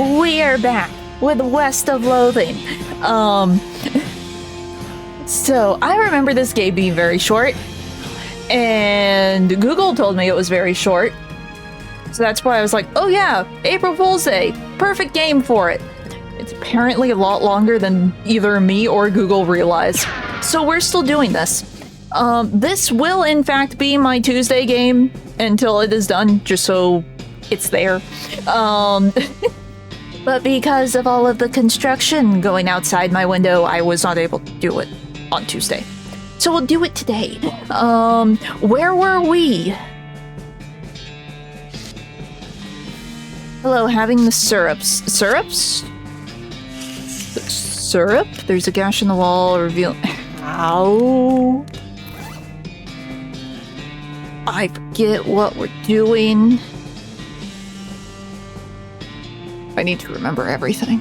We are back with West of Loathing. So I remember this game being very short, and Google told me it was very short. So that's why I was like, oh yeah, April Fool's Day, perfect game for it. It's apparently a lot longer than either me or Google realized. So we're still doing this. This will in fact be my Tuesday game until it is done, just so it's there. But because of all of the construction going outside my window, I was not able to do it on Tuesday. So we'll do it today. Where were we? Hello, having the syrups. Syrups? Syrup? There's a gash in the wall, reveal. How? I forget what we're doing. I need to remember everything.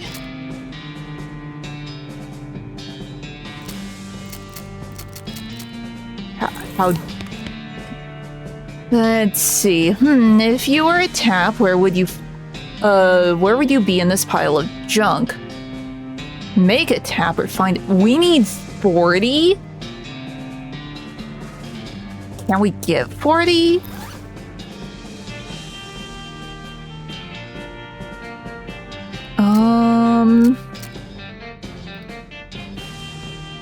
How? Let's see. If you were a tap, where would you be in this pile of junk? Make a tap or find it. We need 40? Can we get 40?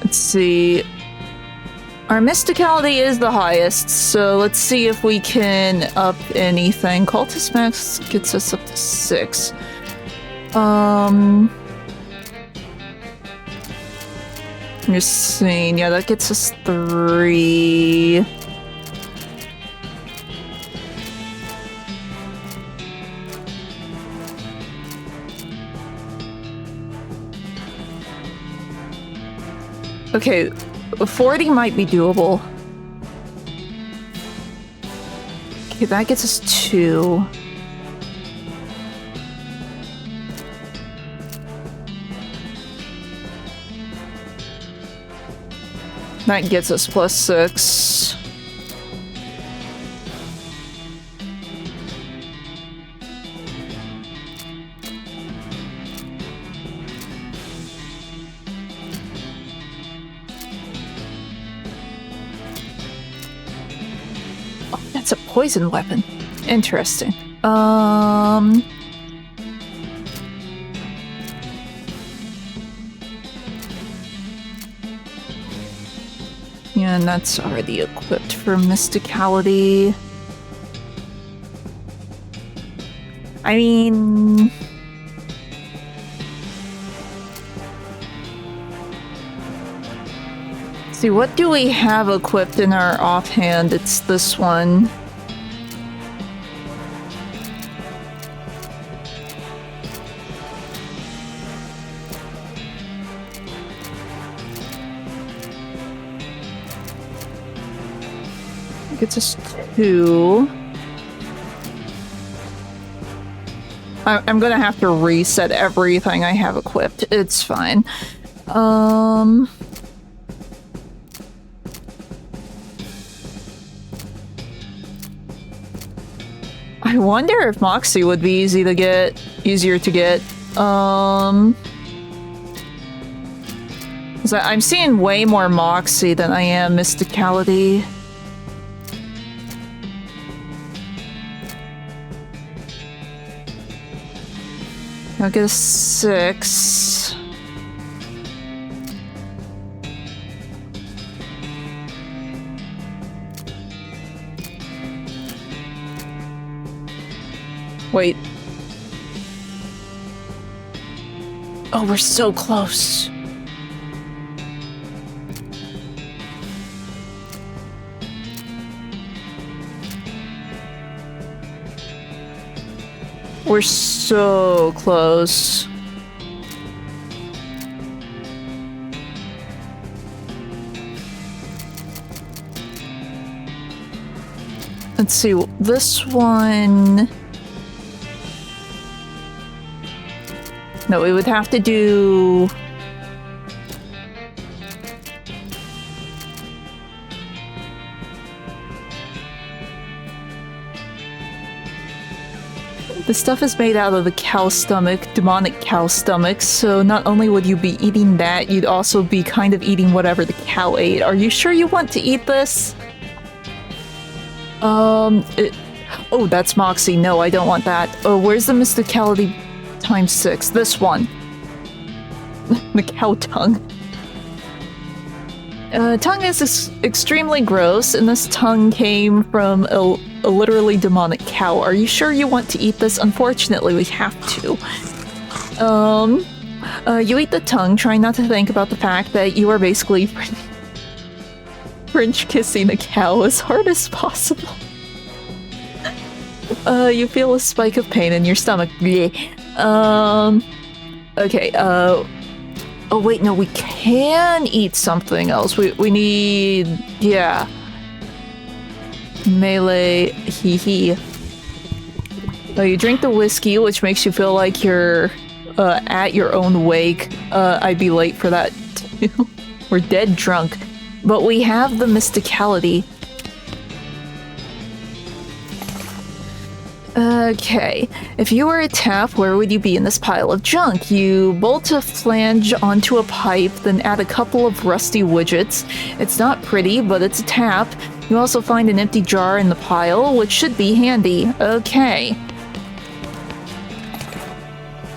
Let's see. Our mysticality is the highest, so let's see if we can up anything. Cultist max gets us up to 6. I'm just saying, yeah, that gets us 3. Okay, 40 might be doable. Okay, that gets us 2. That gets us plus 6. It's a poison weapon. Interesting. Yeah, and that's already equipped for mysticality. I mean... see, what do we have equipped in our offhand? It's this one. Gets us 2. I'm gonna have to reset everything I have equipped. It's fine. I wonder if Moxie would be easier to get. 'Cause I'm seeing way more Moxie than I am mysticality. I'll get a 6. Wait. Oh, we're so close. We're so close. Let's see, this one... No, we would have to do... The stuff is made out of the cow stomach, demonic cow stomach, so not only would you be eating that, you'd also be kind of eating whatever the cow ate. Are you sure you want to eat this? Oh, that's Moxie. No, I don't want that. Oh, where's the mysticality times 6? This one. The cow tongue. Tongue is extremely gross, and this tongue came from a literally demonic cow. Are you sure you want to eat this? Unfortunately, we have to. You eat the tongue, trying not to think about the fact that you are basically French kissing a cow as hard as possible. You feel a spike of pain in your stomach. Okay, oh wait, no, we can eat something else. We need, yeah. Melee, hee. Oh, you drink the whiskey, which makes you feel like you're at your own wake. I'd be late for that too. We're dead drunk. But we have the mysticality. Okay, if you were a tap, where would you be in this pile of junk? You bolt a flange onto a pipe, then add a couple of rusty widgets. It's not pretty, but it's a tap. You also find an empty jar in the pile, which should be handy. Okay.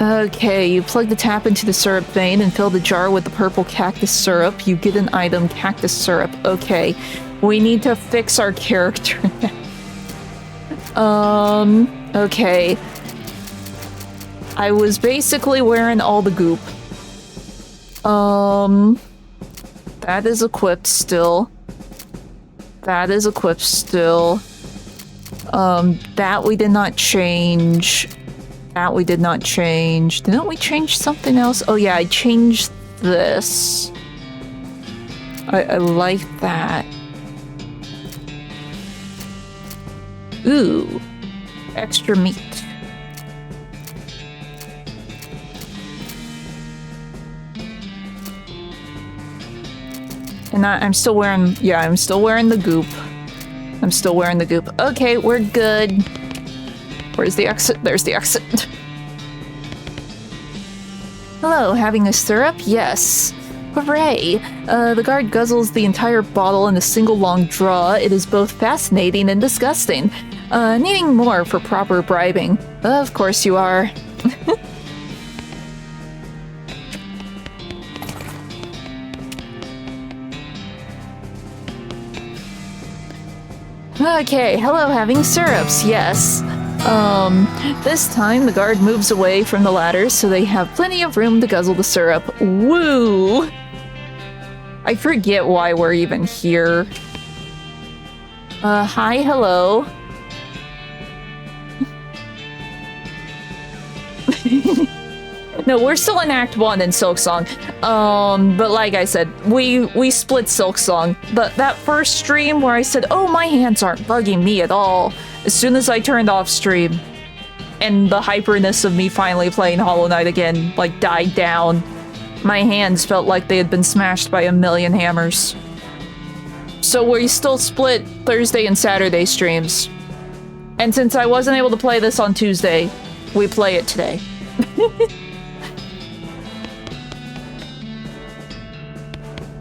Okay, you plug the tap into the syrup vein and fill the jar with the purple cactus syrup. You get an item, cactus syrup. Okay, we need to fix our character now. Okay. I was basically wearing all the goop. That is equipped still. That is equipped still. That we did not change. That we did not change. Didn't we change something else? Oh yeah, I changed this. I like that. Ooh, extra meat. And I'm still wearing, yeah, I'm still wearing the goop. I'm still wearing the goop. Okay, we're good. Where's the exit? There's the exit. Hello, having a syrup? Yes. Hooray! The guard guzzles the entire bottle in a single long draw. It is both fascinating and disgusting. Needing more for proper bribing. Of course you are. Okay, hello, having syrups, yes. This time the guard moves away from the ladders so they have plenty of room to guzzle the syrup. Woo! I forget why we're even here. Hi, hello. No, we're still in Act 1 in Silksong. But like I said, we split Silksong. But that first stream where I said, oh, my hands aren't bugging me at all. As soon as I turned off stream, and the hyperness of me finally playing Hollow Knight again, like, died down, my hands felt like they had been smashed by a million hammers. So we still split Thursday and Saturday streams. And since I wasn't able to play this on Tuesday, we play it today.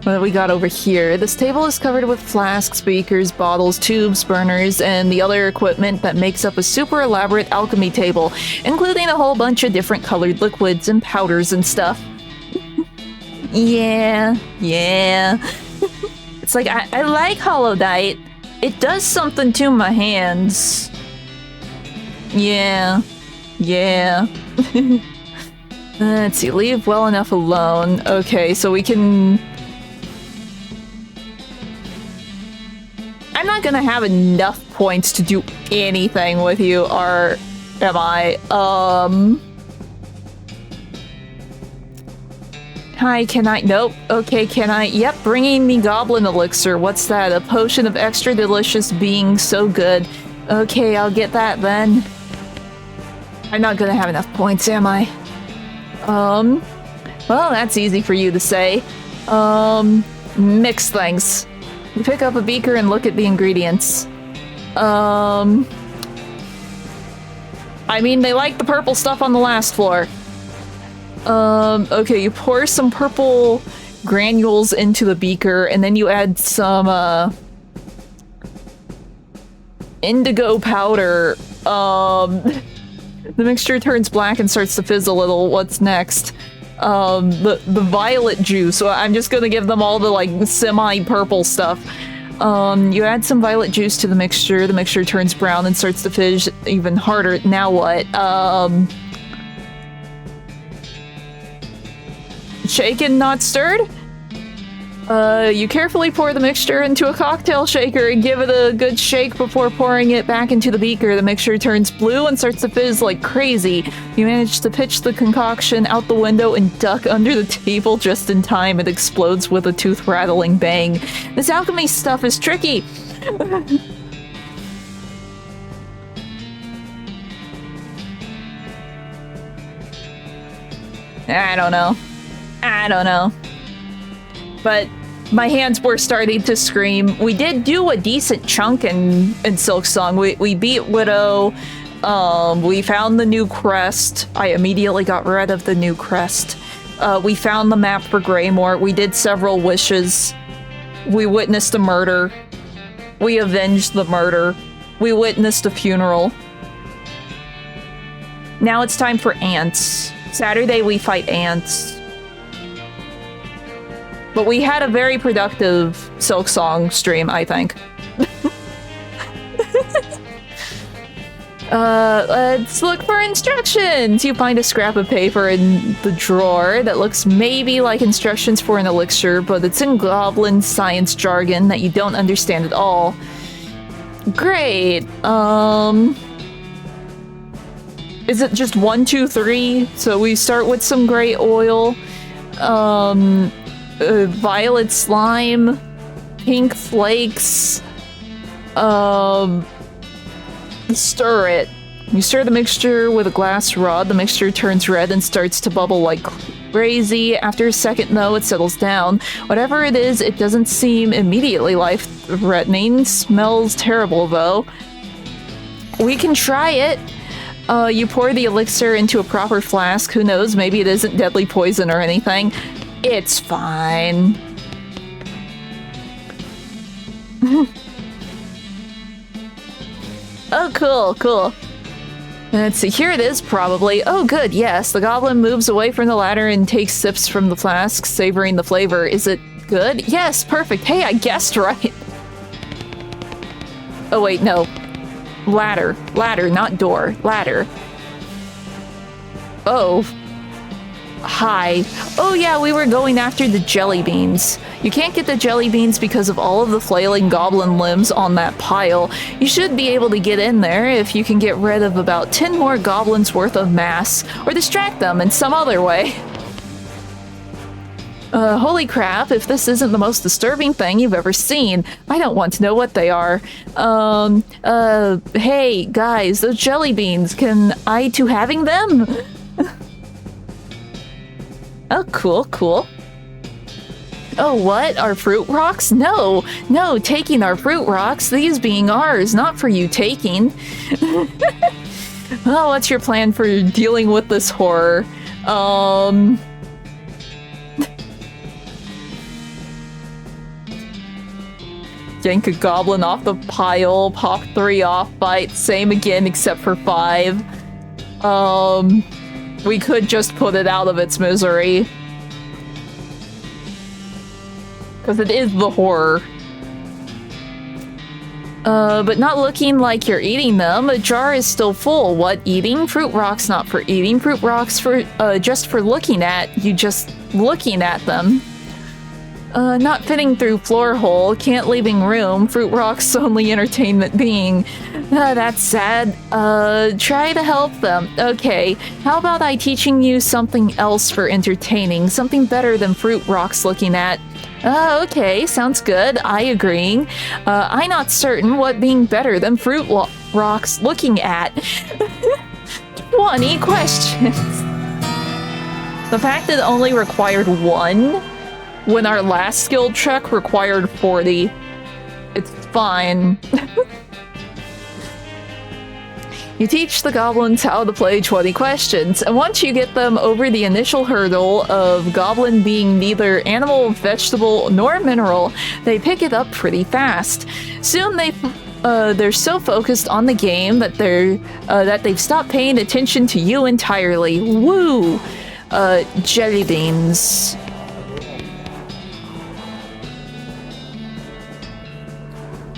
What do we got over here? This table is covered with flasks, beakers, bottles, tubes, burners, and the other equipment that makes up a super elaborate alchemy table, including a whole bunch of different colored liquids and powders and stuff. Yeah. It's like, I like Hollow Knight. It does something to my hands. Yeah. Let's see, leave well enough alone. Okay, so we can... I'm not gonna have enough points to do anything with you, or am I? Hi, can I? Nope. Okay, can I? Yep, bringing me Goblin Elixir. What's that? A potion of extra delicious being so good. Okay, I'll get that then. I'm not gonna have enough points, am I? Well, that's easy for you to say. Mix things. You pick up a beaker and look at the ingredients. I mean, they like the purple stuff on the last floor. Okay, you pour some purple granules into the beaker, and then you add some, indigo powder. The mixture turns black and starts to fizz a little. What's next? The violet juice. So I'm just gonna give them all the, like, semi-purple stuff. You add some violet juice to the mixture turns brown and starts to fizz even harder. Now what? Shaken, not stirred? You carefully pour the mixture into a cocktail shaker and give it a good shake before pouring it back into the beaker. The mixture turns blue and starts to fizz like crazy. You manage to pitch the concoction out the window and duck under the table just in time. It explodes with a tooth-rattling bang. This alchemy stuff is tricky. I don't know. But my hands were starting to scream. We did do a decent chunk in Silksong. We beat Widow. We found the new crest. I immediately got rid of the new crest. We found the map for Greymore. We did several wishes. We witnessed a murder. We avenged the murder. We witnessed a funeral. Now it's time for ants. Saturday we fight ants. But we had a very productive Silksong stream, I think. Let's look for instructions! You find a scrap of paper in the drawer that looks maybe like instructions for an elixir, but it's in goblin science jargon that you don't understand at all. Great. Is it just 1, 2, 3? So we start with some gray oil. Violet slime, pink flakes, stir it. You stir the mixture with a glass rod. The mixture turns red and starts to bubble like crazy. After a second, though, it settles down. Whatever it is, it doesn't seem immediately life-threatening. Smells terrible, though. We can try it. You pour the elixir into a proper flask. Who knows, maybe it isn't deadly poison or anything. It's fine. Oh, cool. Let's see, here it is, probably. Oh, good, yes. The goblin moves away from the ladder and takes sips from the flask, savoring the flavor. Is it good? Yes, perfect. Hey, I guessed right. Oh, wait, no. Ladder, not door. Ladder. Oh. Hi. Oh yeah, we were going after the jelly beans. You can't get the jelly beans because of all of the flailing goblin limbs on that pile. You should be able to get in there if you can get rid of about 10 more goblins worth of mass, or distract them in some other way. Holy crap, if this isn't the most disturbing thing you've ever seen, I don't want to know what they are. Hey, guys, those jelly beans, can I to having them? Oh, cool. Oh, what? Our fruit rocks? No, taking our fruit rocks, these being ours, not for you taking. Well, what's your plan for dealing with this horror? Yank a goblin off the pile, pop 3 off, fight, same again except for 5. We could just put it out of its misery. Because it is the horror. But not looking like you're eating them. The jar is still full. What, eating? Fruit rocks not for eating. Fruit rocks for, just for looking at. You just looking at them. Not fitting through floor hole. Can't leaving room. Fruit rocks only entertainment being. That's sad. Try to help them. Okay, how about I teaching you something else for entertaining? Something better than fruit rocks looking at. Okay, sounds good. I agreeing. I'm not certain what being better than fruit rocks looking at. 20 questions. The fact that it only required 1 when our last skill check required 40. It's fine. You teach the goblins how to play 20 questions, and once you get them over the initial hurdle of goblin being neither animal, vegetable, nor mineral, they pick it up pretty fast. Soon they're so focused on the game that they've stopped paying attention to you entirely. Woo! Jelly beans.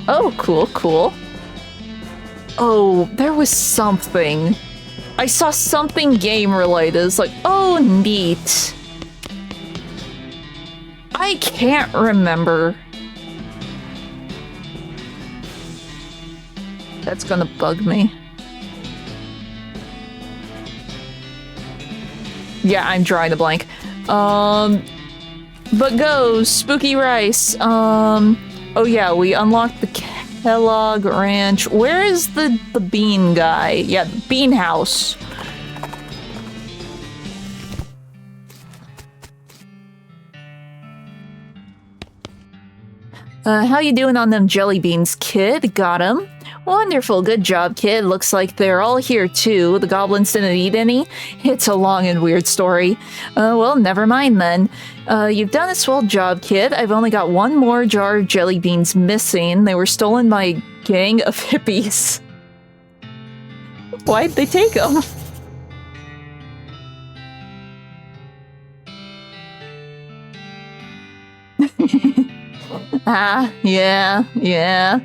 Oh, cool, cool. Oh, there was something. I saw something game related. It's like, oh, neat. I can't remember. That's gonna bug me. Yeah, I'm drawing a blank. But go, Spooky Rice. Oh yeah, we unlocked the Kellogg Ranch. Where is the bean guy? Yeah, the bean house. How you doing on them jelly beans, kid? Got 'em. Wonderful, good job, kid. Looks like they're all here too. The goblins didn't eat any? It's a long and weird story. Well, never mind then. You've done a swell job, kid. I've only got one more jar of jelly beans missing. They were stolen by a gang of hippies. Why'd they take them? Yeah.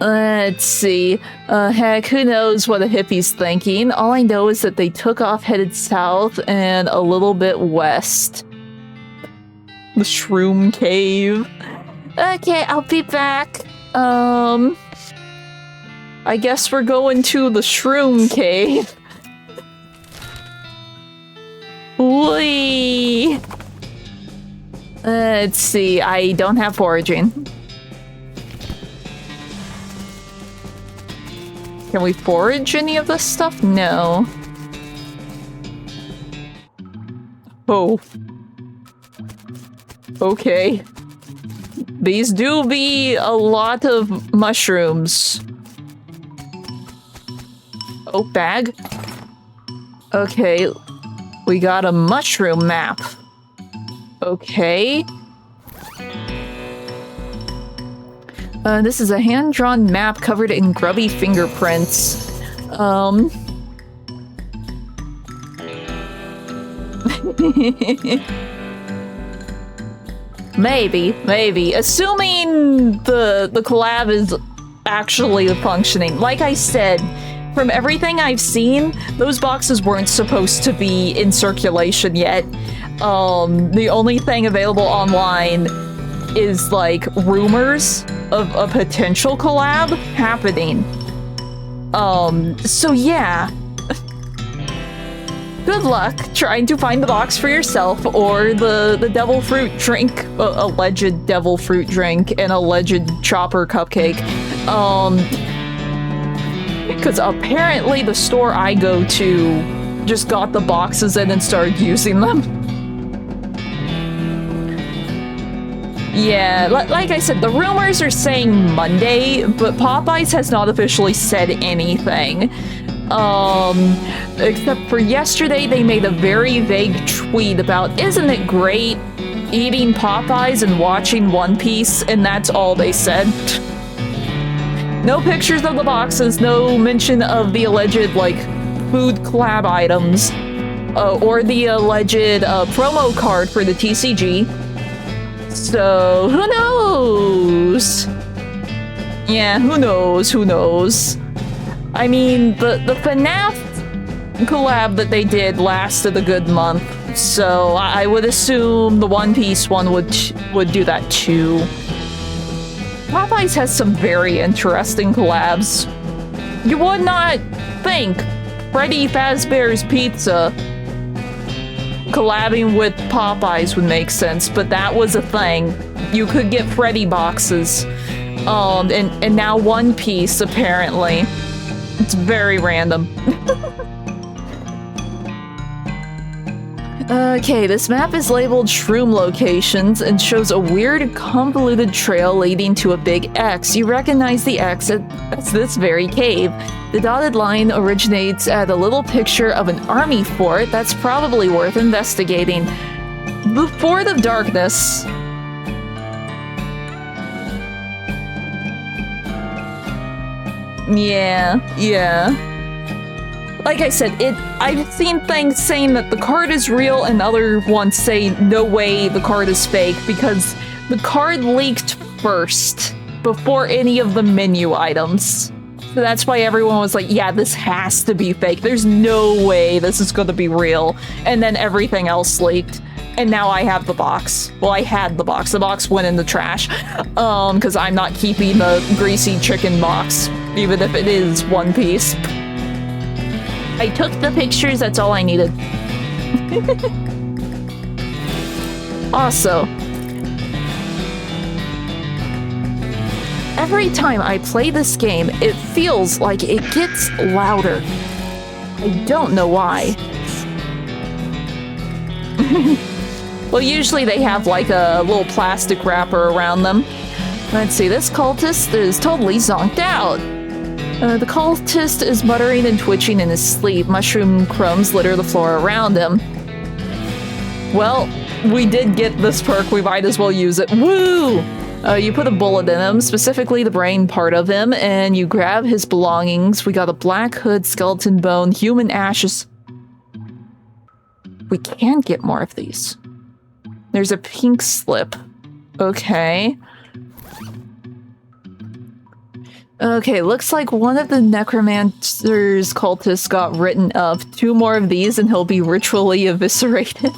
Let's see. Heck, who knows what a hippie's thinking? All I know is that they took off headed south and a little bit west. The Shroom Cave. Okay, I'll be back. I guess we're going to the Shroom Cave. Whee! Let's see. I don't have foraging. Can we forage any of this stuff? No. Oh. Okay. These do be a lot of mushrooms. Oh, bag. Okay. We got a mushroom map. Okay. This is a hand-drawn map covered in grubby fingerprints. Maybe. Assuming the collab is actually functioning. Like I said, from everything I've seen, those boxes weren't supposed to be in circulation yet. The only thing available online is like rumors of a potential collab happening. So yeah. Good luck trying to find the box for yourself or the devil fruit drink, alleged devil fruit drink, and alleged chopper cupcake. Because apparently the store I go to just got the boxes in and started using them. Yeah, like I said, the rumors are saying Monday, but Popeyes has not officially said anything. Except for yesterday, they made a very vague tweet about, isn't it great eating Popeyes and watching One Piece? And that's all they said. No pictures of the boxes, no mention of the alleged, like, food collab items, or the alleged promo card for the TCG. So, who knows? Yeah, who knows? I mean, the FNAF collab that they did lasted a good month, so I would assume the One Piece one would do that too. Popeyes has some very interesting collabs. You would not think Freddy Fazbear's Pizza collabing with Popeyes would make sense, but that was a thing. You could get Freddy boxes. And now One Piece, apparently. It's very random. Okay, this map is labeled Shroom Locations and shows a weird, convoluted trail leading to a big X. You recognize the X as this very cave. The dotted line originates at a little picture of an army fort that's probably worth investigating. The Fort of Darkness. Yeah. Like I said, I've seen things saying that the card is real and other ones say no way the card is fake because the card leaked first before any of the menu items. So that's why everyone was like, yeah, this has to be fake. There's no way this is going to be real. And then everything else leaked. And now I have the box. Well, I had the box. The box went in the trash. Because I'm not keeping the greasy chicken box, even if it is one piece. I took the pictures, that's all I needed. Also, every time I play this game, it feels like it gets louder. I don't know why. Well, usually they have like a little plastic wrapper around them. Let's see, this cultist is totally zonked out. The cultist is muttering and twitching in his sleep. Mushroom crumbs litter the floor around him. Well, we did get this perk, we might as well use it. Woo! You put a bullet in him, specifically the brain part of him, and you grab his belongings. We got a black hood, skeleton bone, human ashes. We can get more of these. There's a pink slip. Okay. Okay, looks like one of the necromancer's cultists got written up. 2 more of these and he'll be ritually eviscerated.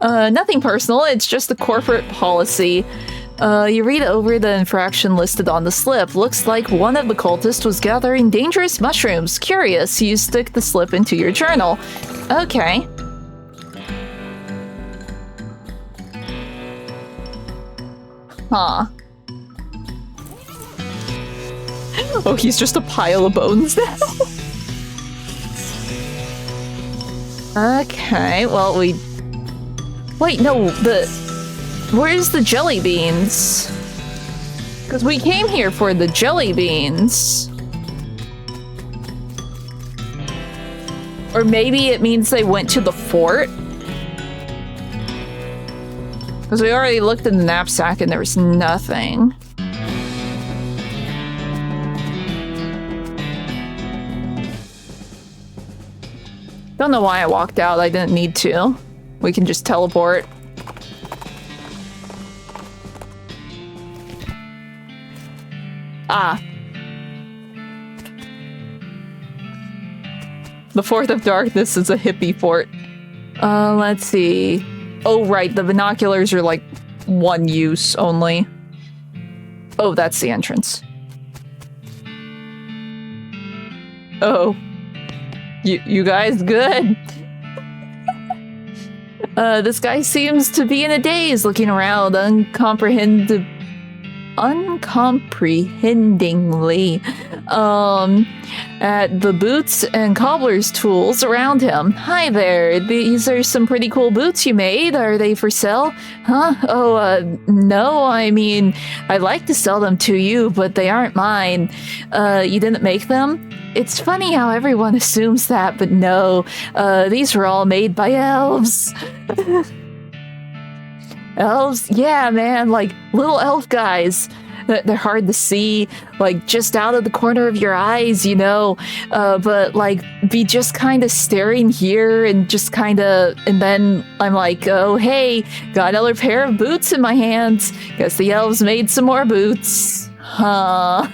Nothing personal, it's just a corporate policy. You read over the infraction listed on the slip. Looks like one of the cultists was gathering dangerous mushrooms. Curious, you stick the slip into your journal. Okay. Huh. Oh, he's just a pile of bones now. Okay, well, we... Wait, no, where's the jelly beans? Because we came here for the jelly beans. Or maybe it means they went to the fort? Because we already looked in the knapsack and there was nothing. Don't know why I walked out, I didn't need to. We can just teleport. Ah. The Fort of Darkness is a hippie fort. Let's see. Oh, right, the binoculars are like 1 use only. Oh, that's the entrance. Oh. You guys good? This guy seems to be in a daze, looking around uncomprehendingly. At the boots and cobbler's tools around him. Hi there, these are some pretty cool boots you made. Are they for sale? Huh? Oh, no, I mean, I'd like to sell them to you, but they aren't mine. You didn't make them? It's funny how everyone assumes that, but no, these were all made by elves. Elves? Yeah, man, like little elf guys. They're hard to see, like just out of the corner of your eyes, you know, but like be just kind of staring here and just kind of, and then I'm like, oh, hey, got another pair of boots in my hands. Guess the elves made some more boots. Huh.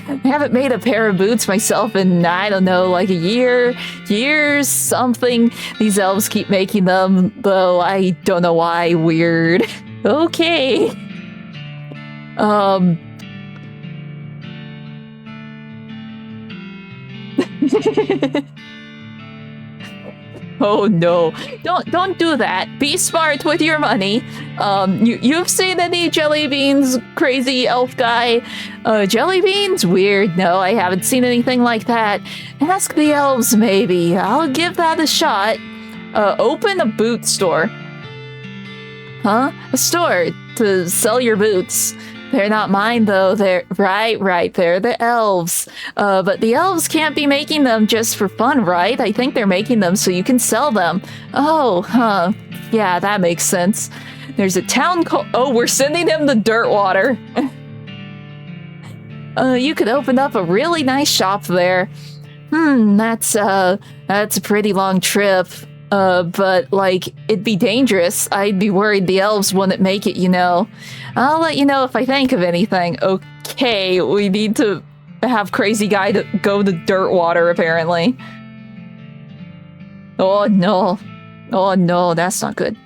I haven't made a pair of boots myself in, I don't know, like a years, something. These elves keep making them, though I don't know why. Weird. Okay. Oh no, don't do that. Be smart with your money. You've seen any jelly beans, crazy elf guy? Jelly beans? Weird. No, I haven't seen anything like that. Ask the elves, maybe. I'll give that a shot. Open a boot store. Huh? A store to sell your boots. They're not mine, though. They're right. They're the elves. But the elves can't be making them just for fun, right? I think they're making them so you can sell them. Oh, huh. Yeah, that makes sense. There's a town called... Oh, we're sending him the dirt water. You could open up a really nice shop there. That's a pretty long trip. But, like, it'd be dangerous. I'd be worried the elves wouldn't make it, you know. I'll let you know if I think of anything. Okay, we need to have Crazy Guy to go to dirt water, apparently. Oh, no. Oh, no, that's not good.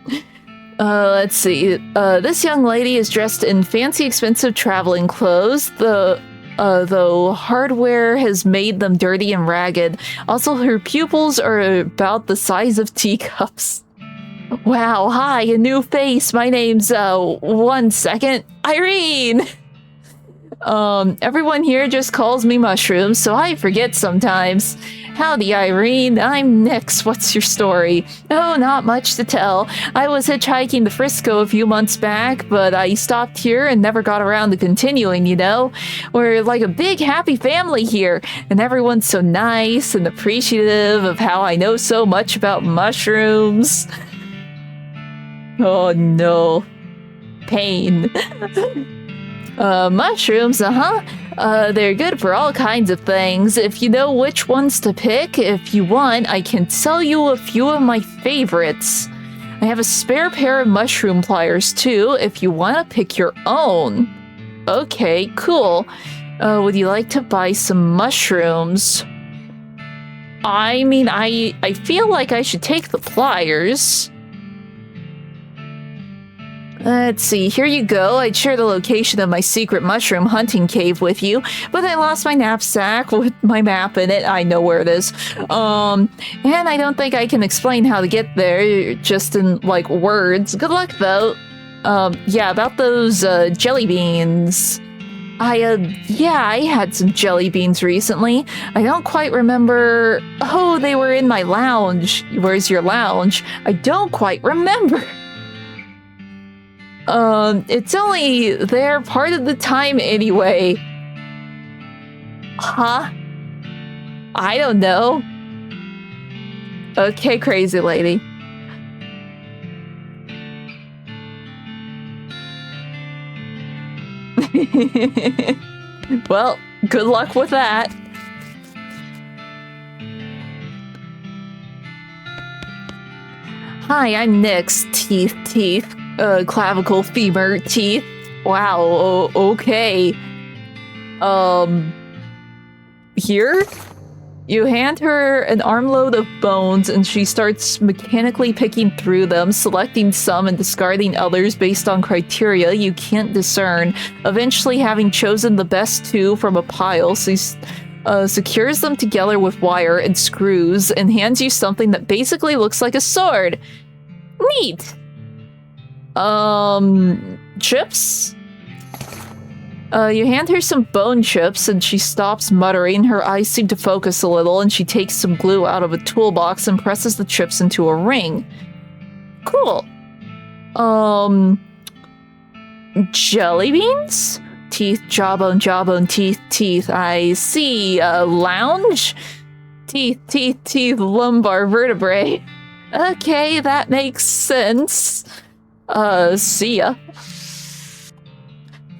Let's see. This young lady is dressed in fancy, expensive traveling clothes. Though hardware has made them dirty and ragged. Also, her pupils are about the size of teacups. Wow, hi, a new face. My name's, one second, Irene! Everyone here just calls me Mushrooms, so I forget sometimes. Howdy, Irene. I'm Nyx. What's your story? Oh, not much to tell. I was hitchhiking to Frisco a few months back, but I stopped here and never got around to continuing, you know? We're like a big happy family here, and everyone's so nice and appreciative of how I know so much about mushrooms. Oh no. Pain. Mushrooms, they're good for all kinds of things. If you know which ones to pick, if you want, I can tell you a few of my favorites. I have a spare pair of mushroom pliers too, if you want to pick your own. Okay, cool. Would you like to buy some mushrooms? I mean, I feel like I should take the pliers. Let's see, here you go. I'd share the location of my secret mushroom hunting cave with you, but I lost my knapsack with my map in it. I know where it is. And I don't think I can explain how to get there, just in, like, words. Good luck, though. Yeah, about those, jelly beans. I had some jelly beans recently. I don't quite remember... Oh, they were in my lounge. Where's your lounge? I don't quite remember. It's only there part of the time anyway. Huh? I don't know. Okay, crazy lady. Well, good luck with that. Hi, I'm Nyx. Teeth. Clavicle, femur, teeth. Wow, okay. Here? You hand her an armload of bones and she starts mechanically picking through them, selecting some and discarding others based on criteria you can't discern. Eventually, having chosen the best two from a pile, she secures them together with wire and screws and hands you something that basically looks like a sword. Neat! Chips? You hand her some bone chips and she stops muttering. Her eyes seem to focus a little and she takes some glue out of a toolbox and presses the chips into a ring. Cool. Jelly beans? Teeth, jawbone, teeth. I see. Lounge? Teeth, lumbar vertebrae. Okay, that makes sense. See ya.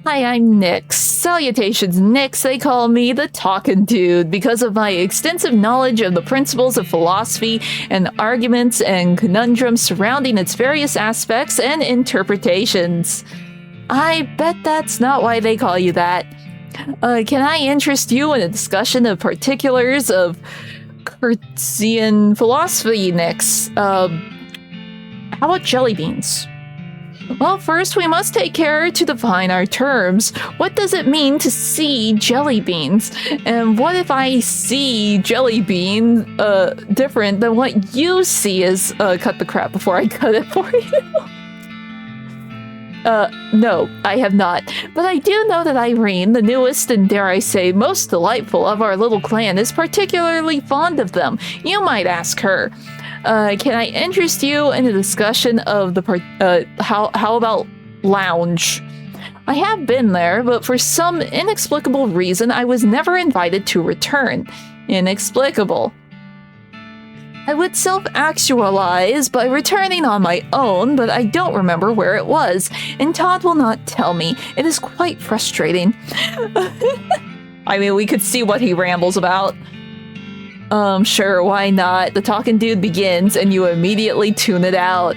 Hi, I'm Nyx. Salutations, Nyx. They call me the Talkin' Dude because of my extensive knowledge of the principles of philosophy and arguments and conundrums surrounding its various aspects and interpretations. I bet that's not why they call you that. Can I interest you in a discussion of particulars of Cartesian philosophy, Nyx? How about jelly beans? Well, first we must take care to define our terms. What does it mean to see jelly beans? And what if I see jelly bean different than what you see as cut the crap before I cut it for you? No, I have not. But I do know that Irene, the newest and, dare I say, most delightful of our little clan, is particularly fond of them. You might ask her. Can I interest you in a discussion of the how about lounge? I have been there, but for some inexplicable reason, I was never invited to return. Inexplicable. I would self-actualize by returning on my own, but I don't remember where it was, and Todd will not tell me. It is quite frustrating. I mean, we could see what he rambles about. Sure, why not? The talking dude begins, and you immediately tune it out.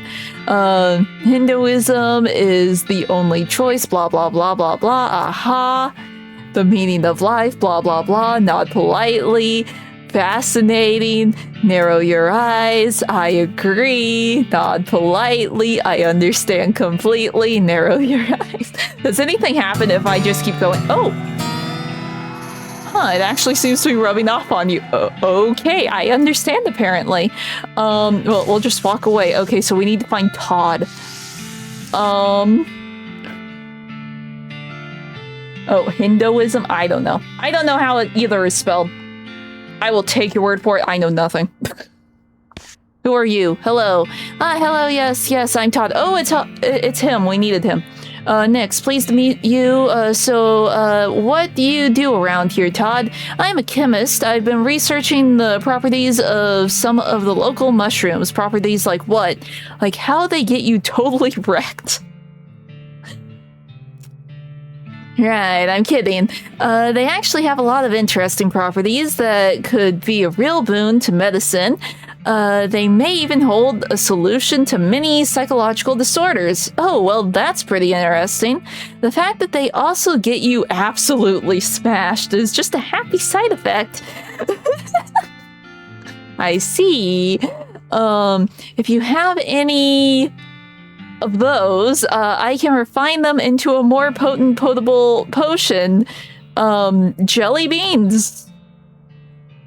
Hinduism is the only choice, blah blah blah blah blah, aha. The meaning of life, blah blah blah, nod politely. Fascinating. Narrow your eyes. I agree. Nod politely. I understand completely. Narrow your eyes. Does anything happen if I just keep going? Oh! Huh, it actually seems to be rubbing off on you. Okay, I understand apparently. Well, we'll just walk away. Okay, so we need to find Todd. Oh, Hinduism? I don't know. I don't know how it either is spelled. I will take your word for it. I know nothing. Who are you? Hello. Hello, yes, I'm Todd. Oh, it's him. We needed him. Next, pleased to meet you. What do you do around here, Todd? I'm a chemist. I've been researching the properties of some of the local mushrooms. Properties like what? Like how they get you totally wrecked. Right, I'm kidding. They actually have a lot of interesting properties that could be a real boon to medicine. They may even hold a solution to many psychological disorders. Oh, well, that's pretty interesting. The fact that they also get you absolutely smashed is just a happy side effect. I see. If you have any of those, I can refine them into a more potent, potable potion. Jelly beans.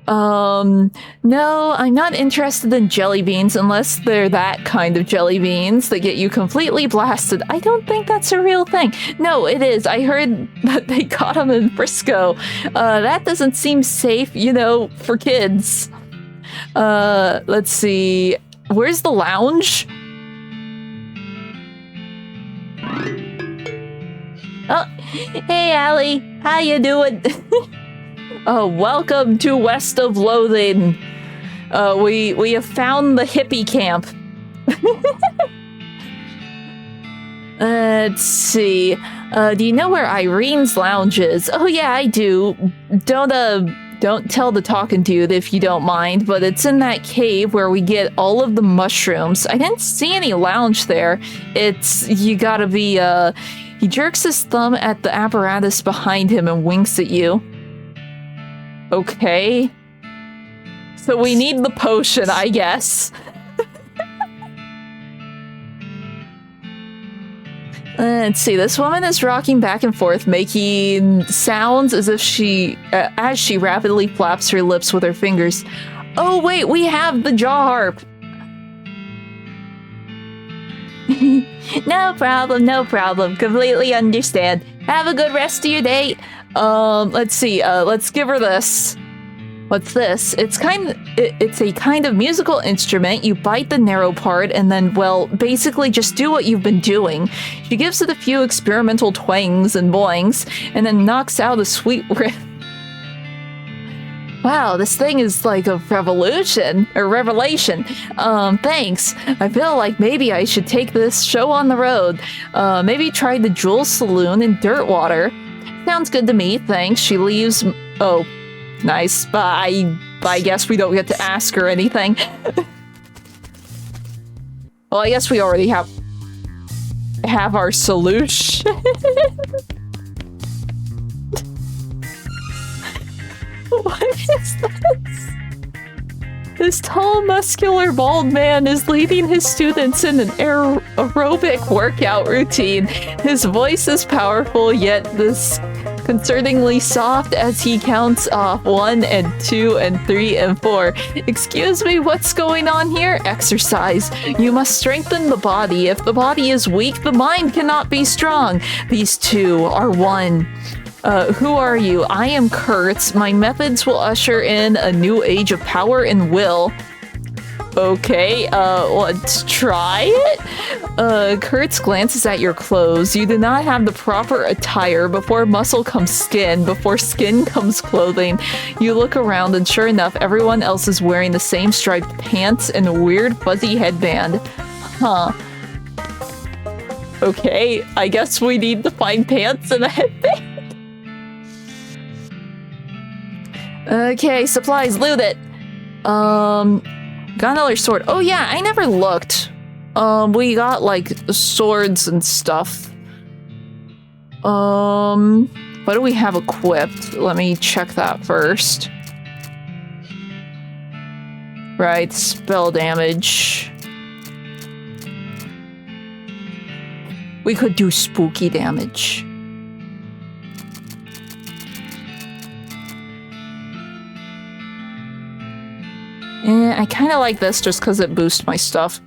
No, I'm not interested in jelly beans unless they're that kind of jelly beans that get you completely blasted. I don't think that's a real thing. No, it is. I heard that they got them in Frisco. That doesn't seem safe, you know, for kids. Let's see. Where's the lounge? Oh, hey, Allie. How you doing? Oh, welcome to West of Loathing. We have found the hippie camp. Let's see. Do you know where Irene's lounge is? Oh yeah, I do. Don't tell the talking dude if you don't mind, but it's in that cave where we get all of the mushrooms. I didn't see any lounge there. You gotta be, he jerks his thumb at the apparatus behind him and winks at you. Okay. So we need the potion, I guess. Let's see, this woman is rocking back and forth, making sounds as if as she rapidly flaps her lips with her fingers. Oh wait, we have the jaw harp! No problem, completely understand. Have a good rest of your day. Let's see, let's give her this. What's this? It's a kind of musical instrument. You bite the narrow part and then, well, basically just do what you've been doing. She gives it a few experimental twangs and boings, and then knocks out a sweet riff. Wow, this thing is like a revelation. Thanks. I feel like maybe I should take this show on the road. Maybe try the Jewel Saloon in Dirtwater. Sounds good to me, thanks. She leaves. Oh, nice. I guess we don't get to ask her anything. Well, I guess we already have our solution. What is this? This tall, muscular, bald man is leading his students in an aerobic workout routine. His voice is powerful, yet disconcertingly soft as he counts off 1 and 2 and 3 and 4. Excuse me, what's going on here? Exercise. You must strengthen the body. If the body is weak, the mind cannot be strong. These two are one. Who are you? I am Kurtz. My methods will usher in a new age of power and will. Okay, let's try it. Kurtz glances at your clothes. You do not have the proper attire. Before muscle comes skin, before skin comes clothing. You look around and sure enough, everyone else is wearing the same striped pants and a weird fuzzy headband. Huh. Okay, I guess we need to find pants and a headband. Okay, supplies, loot it. Got another sword. Oh yeah, I never looked. We got like swords and stuff. What do we have equipped? Let me check that first. Right, spell damage. We could do spooky damage. I kind of like this just because it boosts my stuff.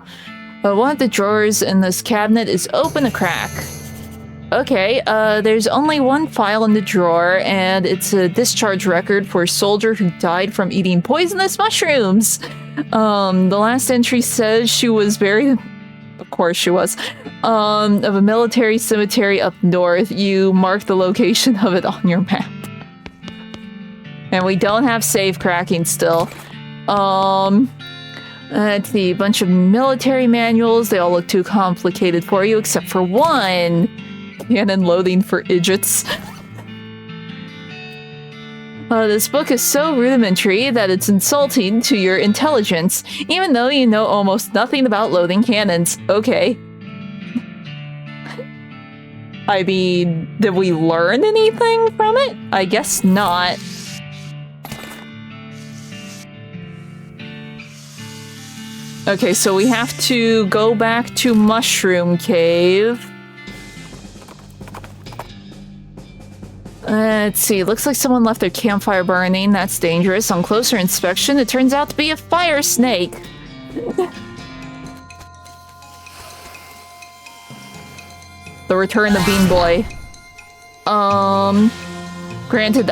One of the drawers in this cabinet is open a crack. Okay, there's only one file in the drawer, and it's a discharge record for a soldier who died from eating poisonous mushrooms. The last entry says she was buried... Of course she was. Of a military cemetery up north. You mark the location of it on your map. And we don't have save cracking still. Let's see, a bunch of military manuals. They all look too complicated for you, except for one. Canon loading for idiots. This book is so rudimentary that it's insulting to your intelligence, even though you know almost nothing about loading cannons. Okay. I mean, did we learn anything from it? I guess not. Okay, so we have to go back to Mushroom Cave. Let's see, looks like someone left their campfire burning. That's dangerous. On closer inspection, it turns out to be a fire snake. The return of Bean Boy. Granted,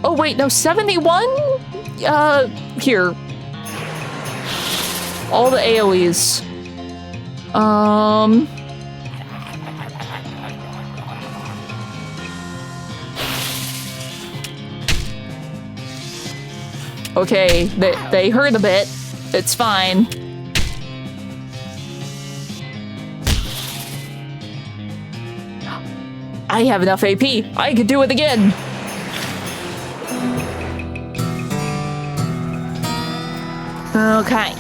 oh wait, no, 71? Here. All the AoEs. Okay, they hurt a bit. It's fine. I have enough AP. I could do it again. Okay.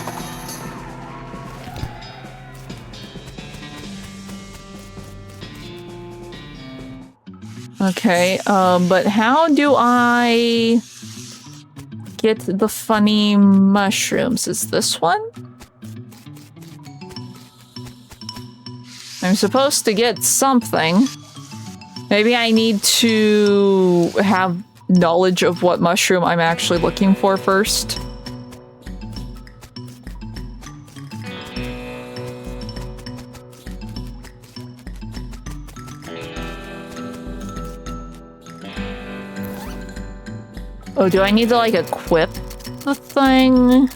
Okay, but how do I get the funny mushrooms? Is this one? I'm supposed to get something. Maybe I need to have knowledge of what mushroom I'm actually looking for first. Oh, do I need to, like, equip the thing?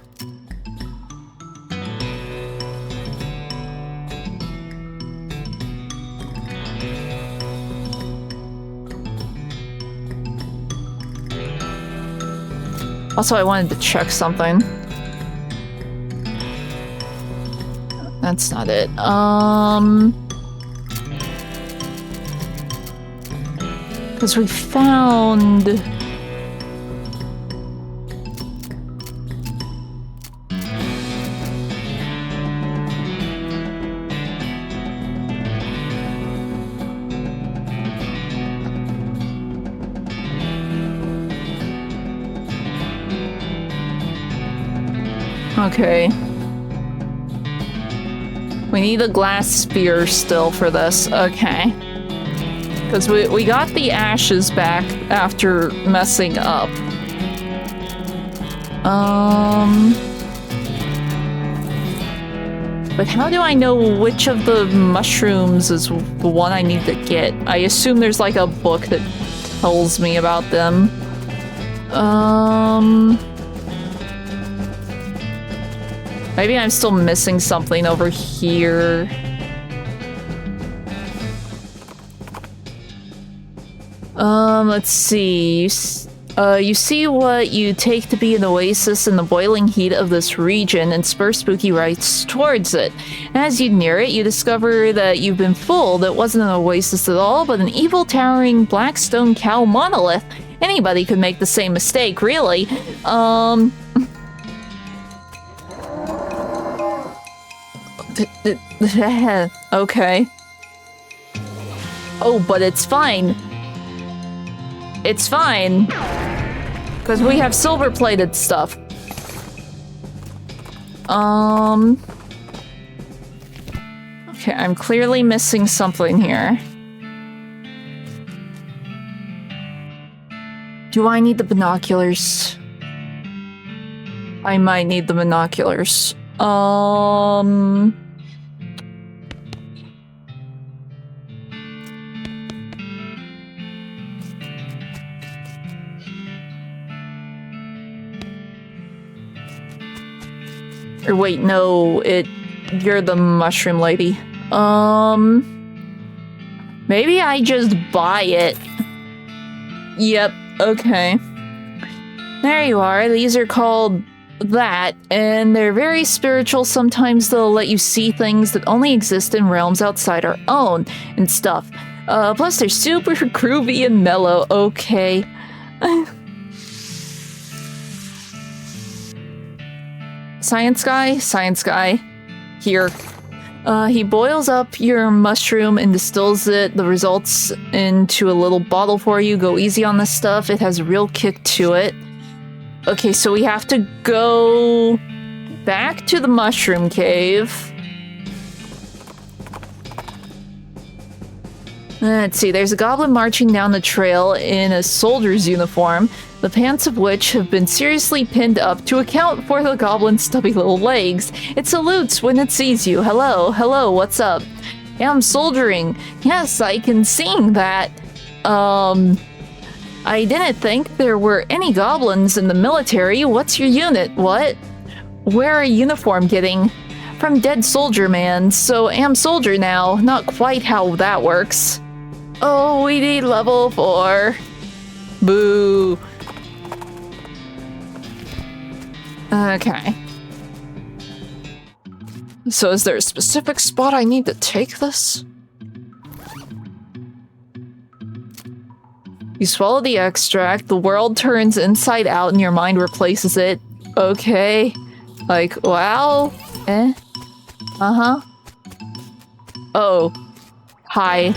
Also, I wanted to check something. That's not it. Because we found... Okay. We need a glass sphere still for this. Okay. Because we got the ashes back after messing up. But how do I know which of the mushrooms is the one I need to get? I assume there's like a book that tells me about them. Maybe I'm still missing something over here. Let's see. You see what you take to be an oasis in the boiling heat of this region and spur spooky rites towards it. As you near it, you discover that you've been fooled. It wasn't an oasis at all, but an evil towering black stone cow monolith. Anybody could make the same mistake, really. Okay. Oh, but it's fine. It's fine. Because we have silver-plated stuff. Okay, I'm clearly missing something here. Do I need the binoculars? I might need the binoculars. Or wait, no, you're the mushroom lady. Maybe I just buy it. Yep, okay. There you are. These are called that, and they're very spiritual. Sometimes they'll let you see things that only exist in realms outside our own and stuff. Plus they're super groovy and mellow. Okay. Science guy, here. He boils up your mushroom and distills it, the results into a little bottle for you. Go easy on this stuff, it has a real kick to it. Okay, so we have to go back to the mushroom cave. Let's see, there's a goblin marching down the trail in a soldier's uniform, the pants of which have been seriously pinned up to account for the goblin's stubby little legs. It salutes when it sees you. Hello, hello, what's up? Yeah, I'm soldiering. Yes, I can sing that. I didn't think there were any goblins in the military. What's your unit? What? Where a uniform getting? From Dead Soldier Man, so am soldier now. Not quite how that works. Oh, we need level 4. Boo. Okay. So is there a specific spot I need to take this? You swallow the extract, the world turns inside out and your mind replaces it. Okay. Like, wow. Eh? Uh-huh. Oh. Hi.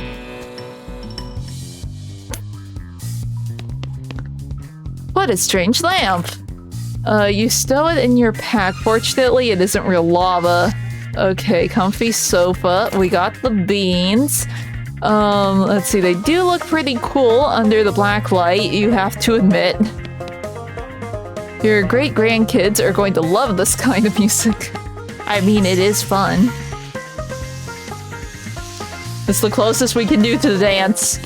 What a strange lamp. You stow it in your pack. Fortunately, it isn't real lava. Okay, comfy sofa. We got the beans. Let's see. They do look pretty cool under the black light, you have to admit. Your great-grandkids are going to love this kind of music. I mean, it is fun. It's the closest we can do to the dance.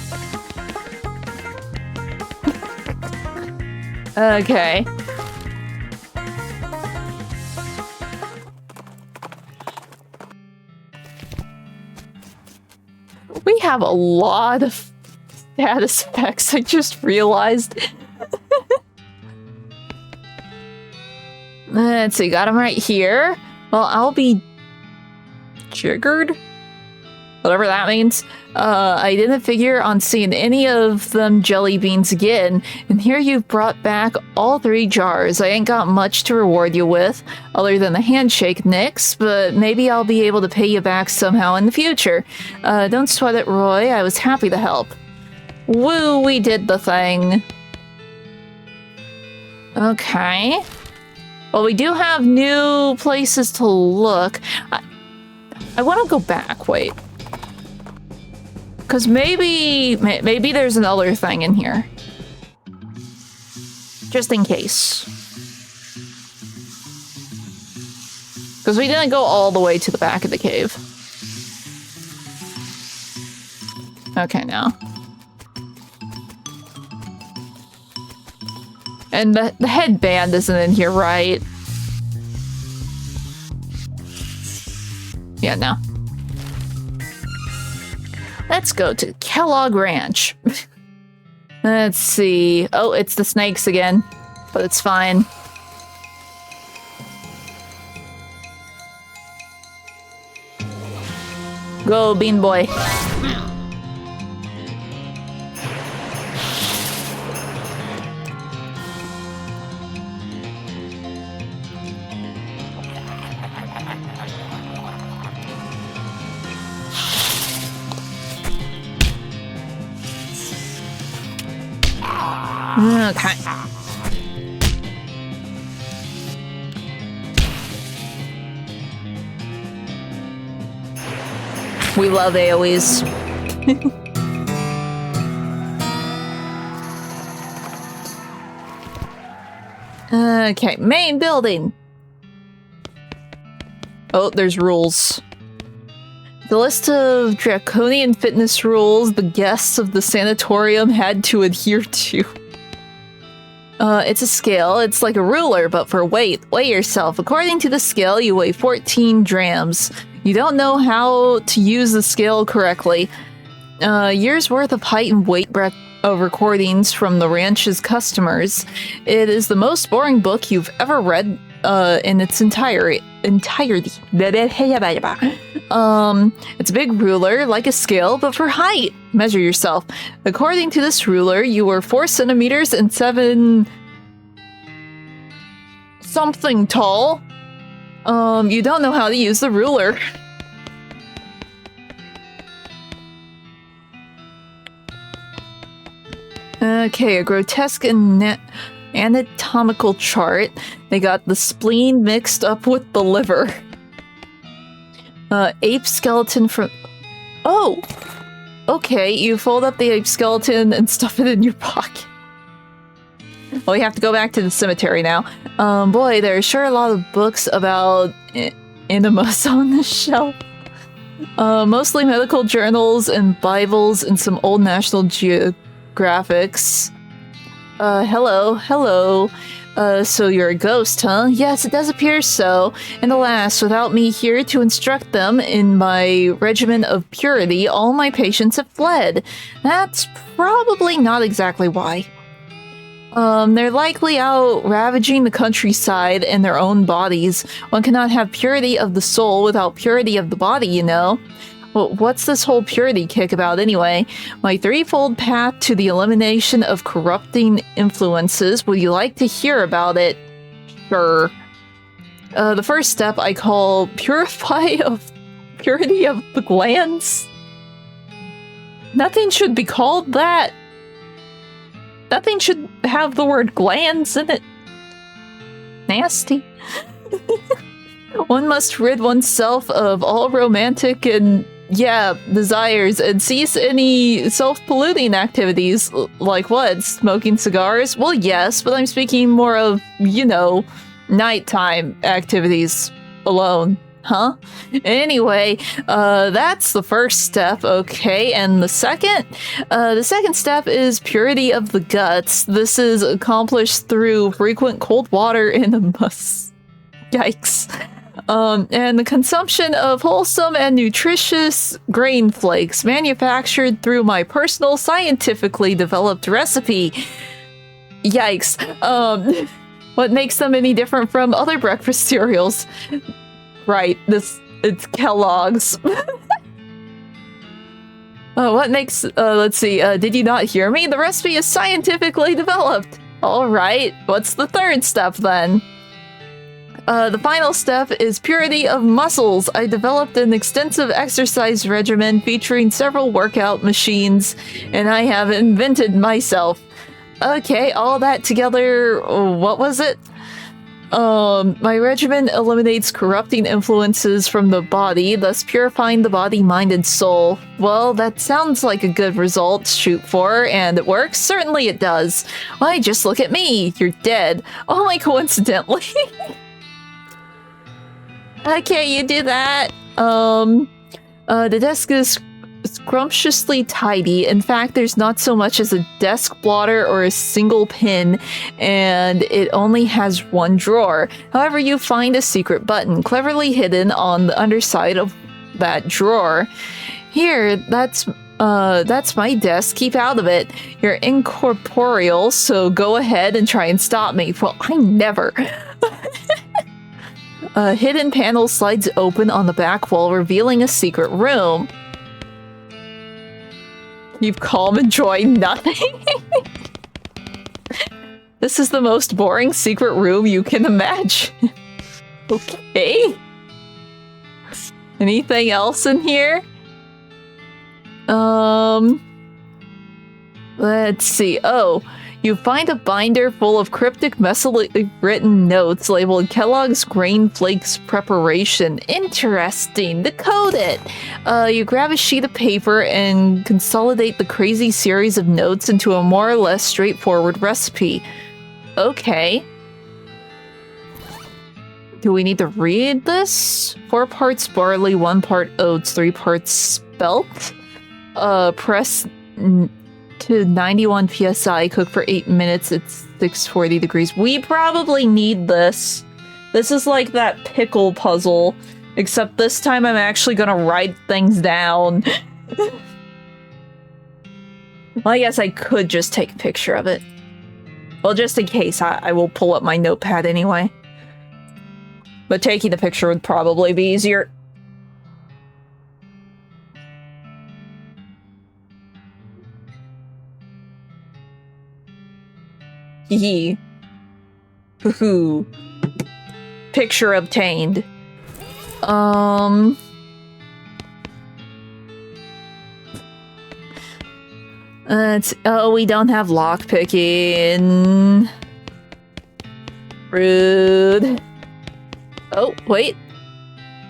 Okay. We have a lot of status effects, I just realized. Let's see, got him right here. Well, I'll be jiggered? Whatever that means. I didn't figure on seeing any of them jelly beans again, and here you've brought back all 3 jars. I ain't got much to reward you with, other than the handshake, Nix, but maybe I'll be able to pay you back somehow in the future. Don't sweat it, Roy. I was happy to help. Woo, we did the thing. Okay. Well, we do have new places to look. I want to go back, wait. Because maybe there's another thing in here. Just in case. Because we didn't go all the way to the back of the cave. Okay, now. And the headband isn't in here, right? Yeah, no. Let's go to Kellogg Ranch. Let's see. Oh, it's the snakes again, but it's fine. Go, Bean Boy. Okay. We love AoEs. Okay, main building. Oh, there's rules. The list of draconian fitness rules the guests of the sanatorium had to adhere to. It's a scale. It's like a ruler, but for weight. Weigh yourself. According to the scale, you weigh 14 drams. You don't know how to use the scale correctly. Years worth of height and weight recordings from the ranch's customers. It is the most boring book you've ever read in its entirety. It's a big ruler, like a scale, but for height. Measure yourself. According to this ruler, you were 4 centimeters and 7 something tall. You don't know how to use the ruler. Okay, a grotesque anatomical chart. They got the spleen mixed up with the liver. Ape skeleton from... Oh! Okay, you fold up the ape skeleton and stuff it in your pocket. Well, we have to go back to the cemetery now. Boy, there are sure a lot of books about enemas on the shelf. Mostly medical journals and Bibles and some old National Geographics. Hello. So you're a ghost, huh? Yes, it does appear so. And alas, without me here to instruct them in my regimen of purity, all my patients have fled. That's probably not exactly why. They're likely out ravaging the countryside in their own bodies. One cannot have purity of the soul without purity of the body, you know? Well, what's this whole purity kick about anyway? My threefold path to the elimination of corrupting influences. Would you like to hear about it? Sure. The first step I call purity of the glands. Nothing should be called that. Nothing should have the word glands in it. Nasty. One must rid oneself of all romantic and, desires and cease any self-polluting activities. Like what? Smoking cigars? Well, yes, but I'm speaking more of, nighttime activities alone. Huh? Anyway, that's the first step, okay, and the second step is purity of the guts. This is accomplished through frequent cold water enemas. Yikes. And the consumption of wholesome and nutritious grain flakes manufactured through my personal scientifically developed recipe. Yikes. What makes them any different from other breakfast cereals? Right, it's Kellogg's. What makes, let's see, did you not hear me? The recipe is scientifically developed. Alright, what's the third step then? The final step is purity of muscles. I developed an extensive exercise regimen featuring several workout machines, and I have invented myself. Okay, all that together, what was it? My regimen eliminates corrupting influences from the body, thus purifying the body, mind, and soul. Well, that sounds like a good result to shoot for, and it works? Certainly it does. Why, just look at me. You're dead. Only coincidentally. Okay, you do that. The desk is scrumptiously tidy. In fact, there's not so much as a desk blotter or a single pin, and it only has one drawer. However, you find a secret button cleverly hidden on the underside of that drawer. Here, that's my desk. Keep out of it. You're incorporeal, so go ahead and try and stop me. Well, I never. A hidden panel slides open on the back wall, revealing a secret room. Keep calm, enjoy nothing. This is the most boring secret room you can imagine. Okay. Anything else in here? Let's see. Oh, you find a binder full of cryptic, messily written notes labeled Kellogg's Grain Flakes Preparation. Interesting. Decode it. You grab a sheet of paper and consolidate the crazy series of notes into a more or less straightforward recipe. Okay. Do we need to read this? 4 parts barley, 1 part oats, 3 parts spelt. Press to 91 psi, cook for 8 minutes at 640 degrees. We probably need this. This is like that pickle puzzle, except this time I'm actually gonna write things down. Well, I guess I could just take a picture of it. Well, just in case, I will pull up my notepad anyway. But taking the picture would probably be easier. Hee. Hoo-hoo. Picture obtained. Oh, we don't have lockpicking. Rude. Oh, wait.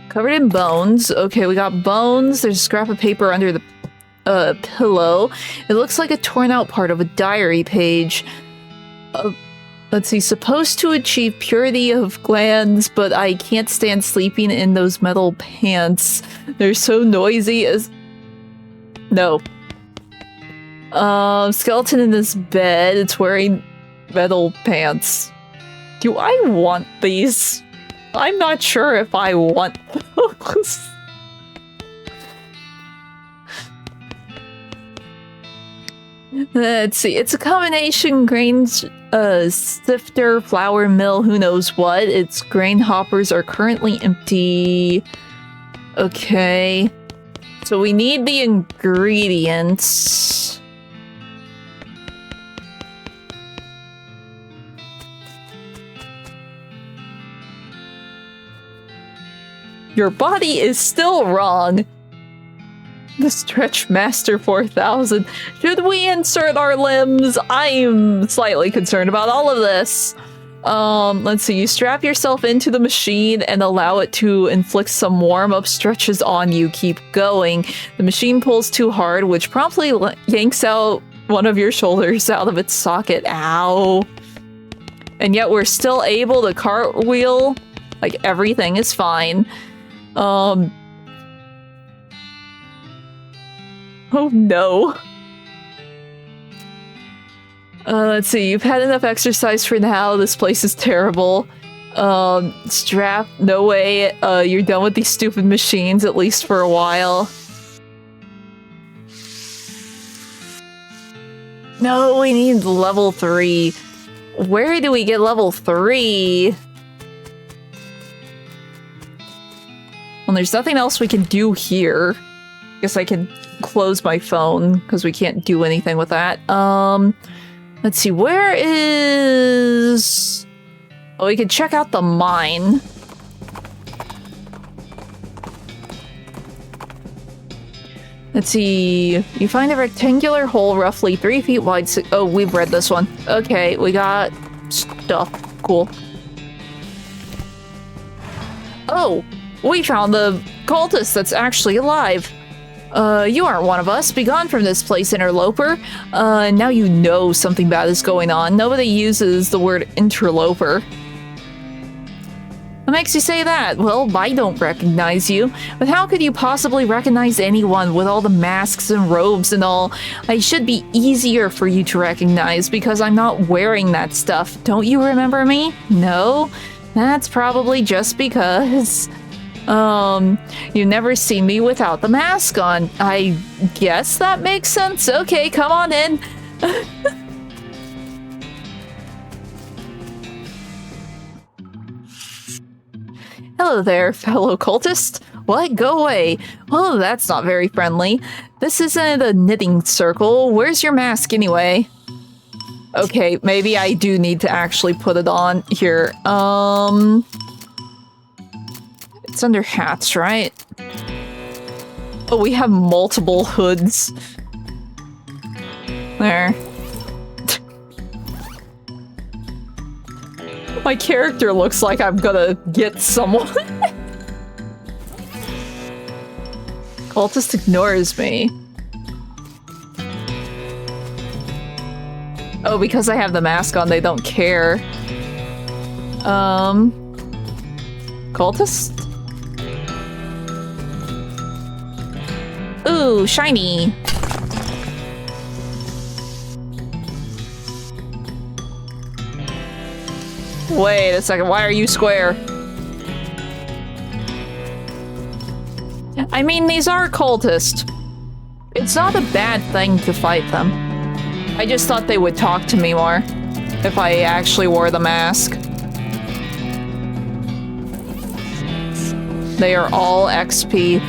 Covered in bones. Okay, we got bones. There's a scrap of paper under the pillow. It looks like a torn out part of a diary page. Let's see, supposed to achieve purity of glands, but I can't stand sleeping in those metal pants. They're so noisy as... No. Skeleton in this bed. It's wearing metal pants. Do I want these? I'm not sure if I want those. Let's see, it's a combination grain sifter, flour mill, who knows what. Its grain hoppers are currently empty. Okay. So we need the ingredients. Your body is still wrong. The Stretch Master 4000. Should we insert our limbs? I'm slightly concerned about all of this. Let's see. You strap yourself into the machine and allow it to inflict some warm-up stretches on you. Keep going. The machine pulls too hard, which promptly yanks out one of your shoulders out of its socket. Ow. And yet we're still able to cartwheel. Like, everything is fine. Oh no. Let's see, you've had enough exercise for now. This place is terrible. Strap, no way. You're done with these stupid machines, at least for a while. No, we need level 3. Where do we get level 3? Well, there's nothing else we can do here. Guess I can close my phone because we can't do anything with that. Let's see, where is... Oh, we could check out the mine. Let's see, you find a rectangular hole roughly 3 feet wide. Oh, we've read this one. Okay, we got stuff. Cool. Oh, we found the cultist that's actually alive. You aren't one of us. Be gone from this place, interloper. Now you know something bad is going on. Nobody uses the word interloper. What makes you say that? Well, I don't recognize you. But how could you possibly recognize anyone with all the masks and robes and all? I should be easier for you to recognize because I'm not wearing that stuff. Don't you remember me? No? That's probably just because... You never see me without the mask on. I guess that makes sense. Okay, come on in. Hello there, fellow cultist. What? Go away. Oh, that's not very friendly. This isn't a knitting circle. Where's your mask anyway? Okay, maybe I do need to actually put it on here. It's under hats, right? Oh, we have multiple hoods. There. My character looks like I'm gonna get someone. Cultist ignores me. Oh, because I have the mask on, they don't care. Cultist? Ooh, shiny. Wait a second, why are you square? I mean, these are cultists. It's not a bad thing to fight them. I just thought they would talk to me more if I actually wore the mask. They are all XP.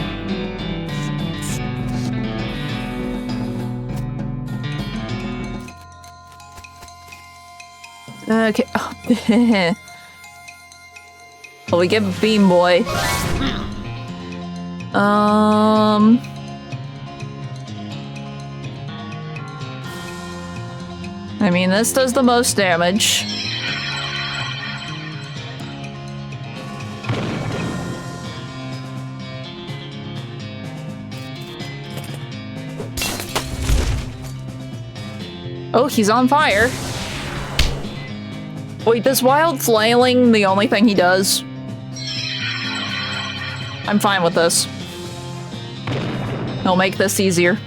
Okay. Well, we get Beam Boy. I mean, this does the most damage. Oh, he's on fire. Wait, this wild flailing the only thing he does? I'm fine with this. It'll make this easier.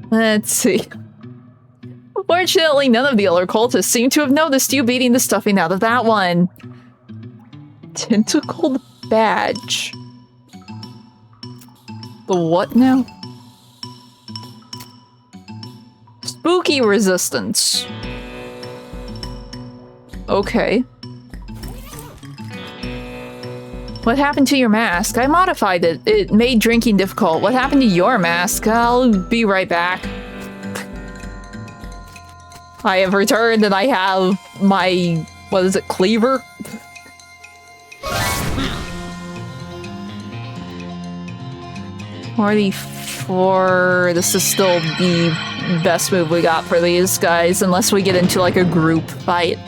Let's see. Fortunately, none of the other cultists seem to have noticed you beating the stuffing out of that one. Tentacled badge. The what now? Spooky resistance. Okay. What happened to your mask? I modified it. It made drinking difficult. What happened to your mask? I'll be right back. I have returned and I have my... what is it? Cleaver? 44. This is still the best move we got for these guys, unless we get into like a group fight.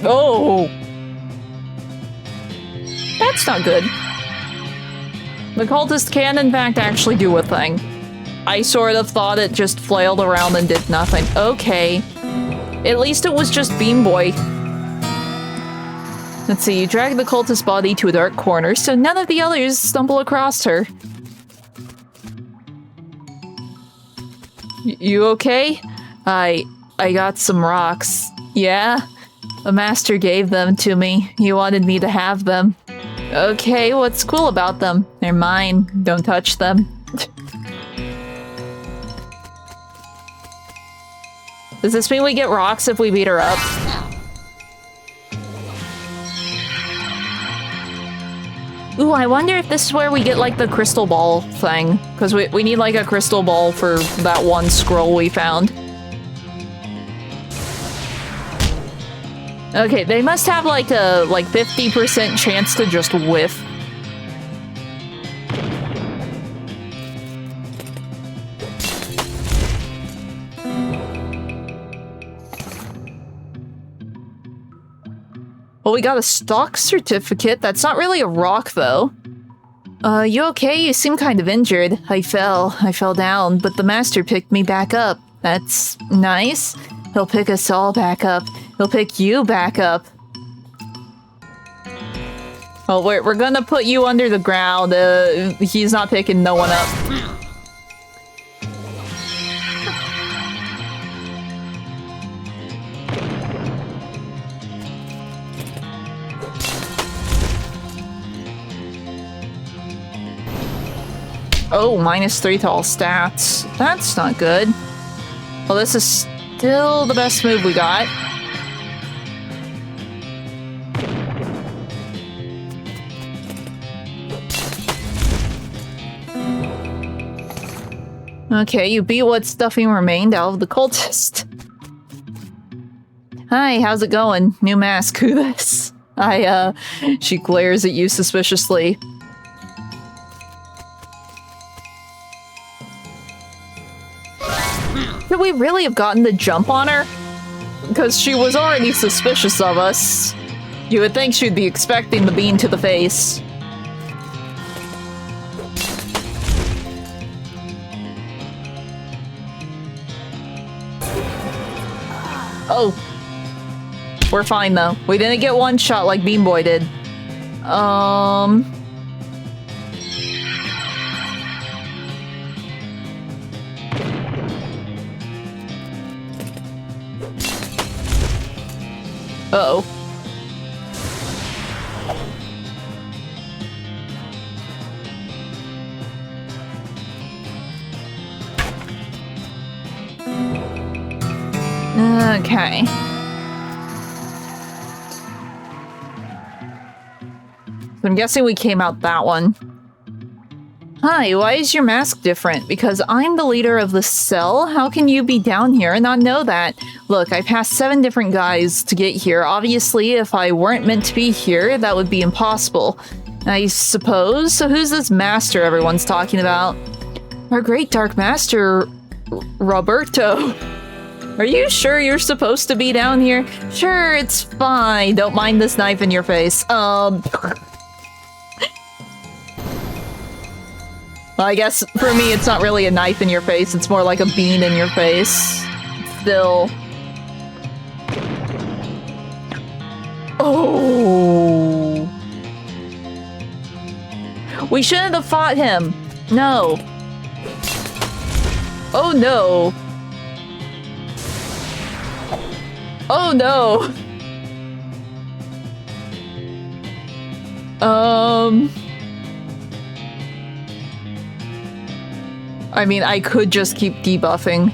Oh! That's not good. The cultist can, in fact, actually do a thing. I sort of thought it just flailed around and did nothing. Okay. At least it was just Beam Boy. Let's see, you drag the cultist's body to a dark corner so none of the others stumble across her. You okay? I got some rocks. Yeah? The master gave them to me. He wanted me to have them. Okay, what's cool about them? They're mine. Don't touch them. Does this mean we get rocks if we beat her up? Ooh, I wonder if this is where we get like the crystal ball thing. Because we need like a crystal ball for that one scroll we found. Okay, they must have like a 50% chance to just whiff. Well, we got a stock certificate. That's not really a rock, though. You okay? You seem kind of injured. I fell down, but the master picked me back up. That's nice. He'll pick us all back up. He'll pick you back up. Oh, we're gonna put you under the ground. He's not picking no one up. Oh, -3 to all stats. That's not good. Well, this is still the best move we got. Okay, you beat what stuffing remained out of the cultist. Hi, how's it going? New mask, who this? She glares at you suspiciously. Could we really have gotten the jump on her? Because she was already suspicious of us. You would think she'd be expecting the bean to the face. Oh. We're fine, though. We didn't get one shot like Bean Boy did. Oh. Okay. So I'm guessing we came out that one. Hi, why is your mask different? Because I'm the leader of the cell? How can you be down here and not know that? Look, I passed 7 different guys to get here. Obviously, if I weren't meant to be here, that would be impossible. I suppose? So who's this master everyone's talking about? Our great dark master, Roberto. Are you sure you're supposed to be down here? Sure, it's fine. Don't mind this knife in your face. Well, I guess for me, it's not really a knife in your face. It's more like a bean in your face. Still. Oh. We shouldn't have fought him. No. Oh, no. Oh, no. I mean, I could just keep debuffing.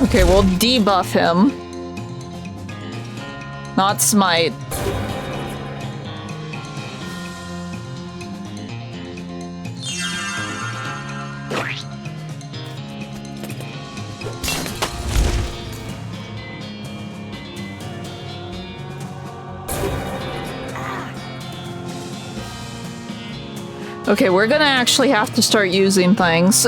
Okay, we'll debuff him. Not smite. Okay, we're gonna actually have to start using things.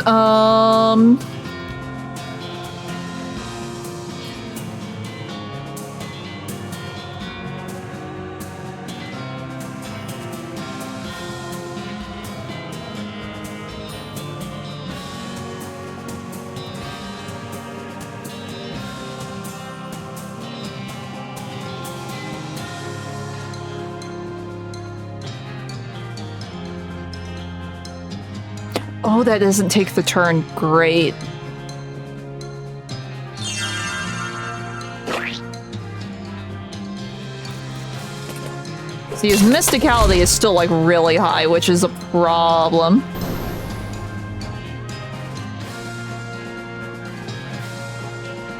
Oh, that doesn't take the turn. Great. See, his mysticality is still, like, really high, which is a problem.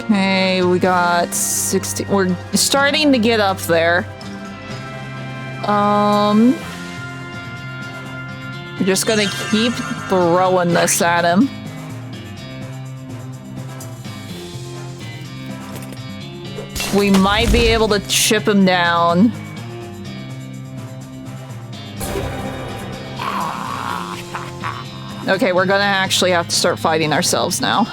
Okay, we got 60. We're starting to get up there. We're just gonna keep throwing this at him. We might be able to chip him down. Okay, we're gonna actually have to start fighting ourselves now.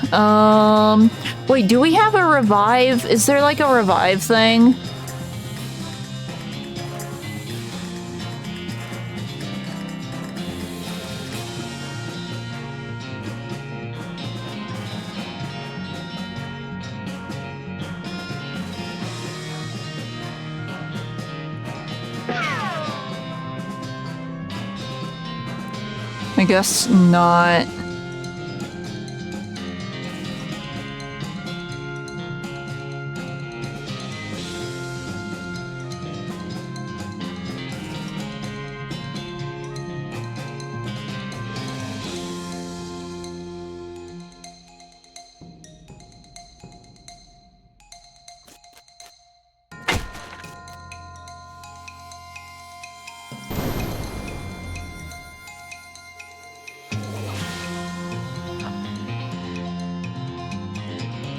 Wait, do we have a revive? Is there like a revive thing? I guess not.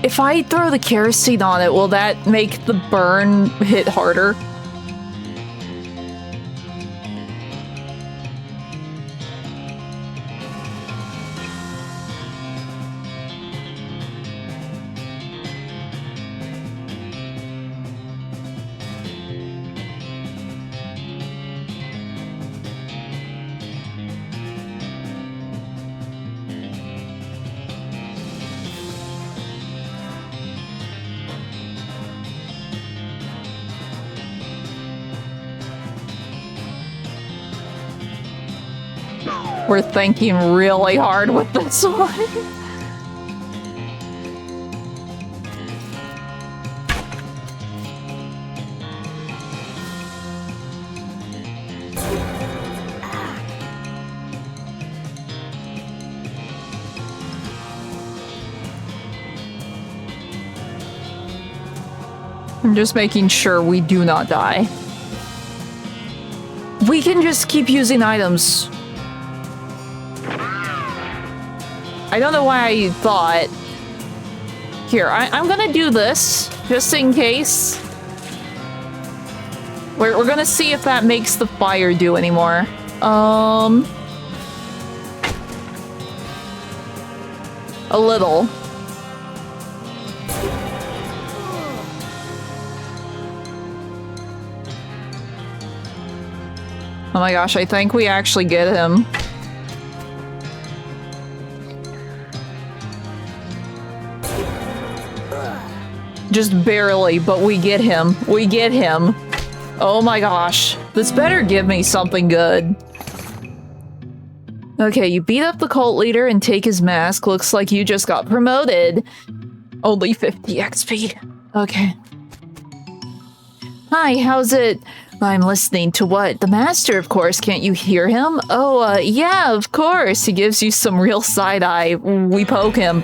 If I throw the kerosene on it, will that make the burn hit harder? We're thinking really hard with this one. I'm just making sure we do not die. We can just keep using items. I don't know why I thought... Here, I'm gonna do this, just in case. We're gonna see if that makes the fire do anymore. A little. Oh my gosh, I think we actually get him. Just barely, but we get him. We get him. Oh my gosh. This better give me something good. Okay, you beat up the cult leader and take his mask. Looks like you just got promoted. Only 50 XP. Okay. Hi, how's it? I'm listening to what? The master, of course. Can't you hear him? Oh, yeah, of course. He gives you some real side-eye. We poke him.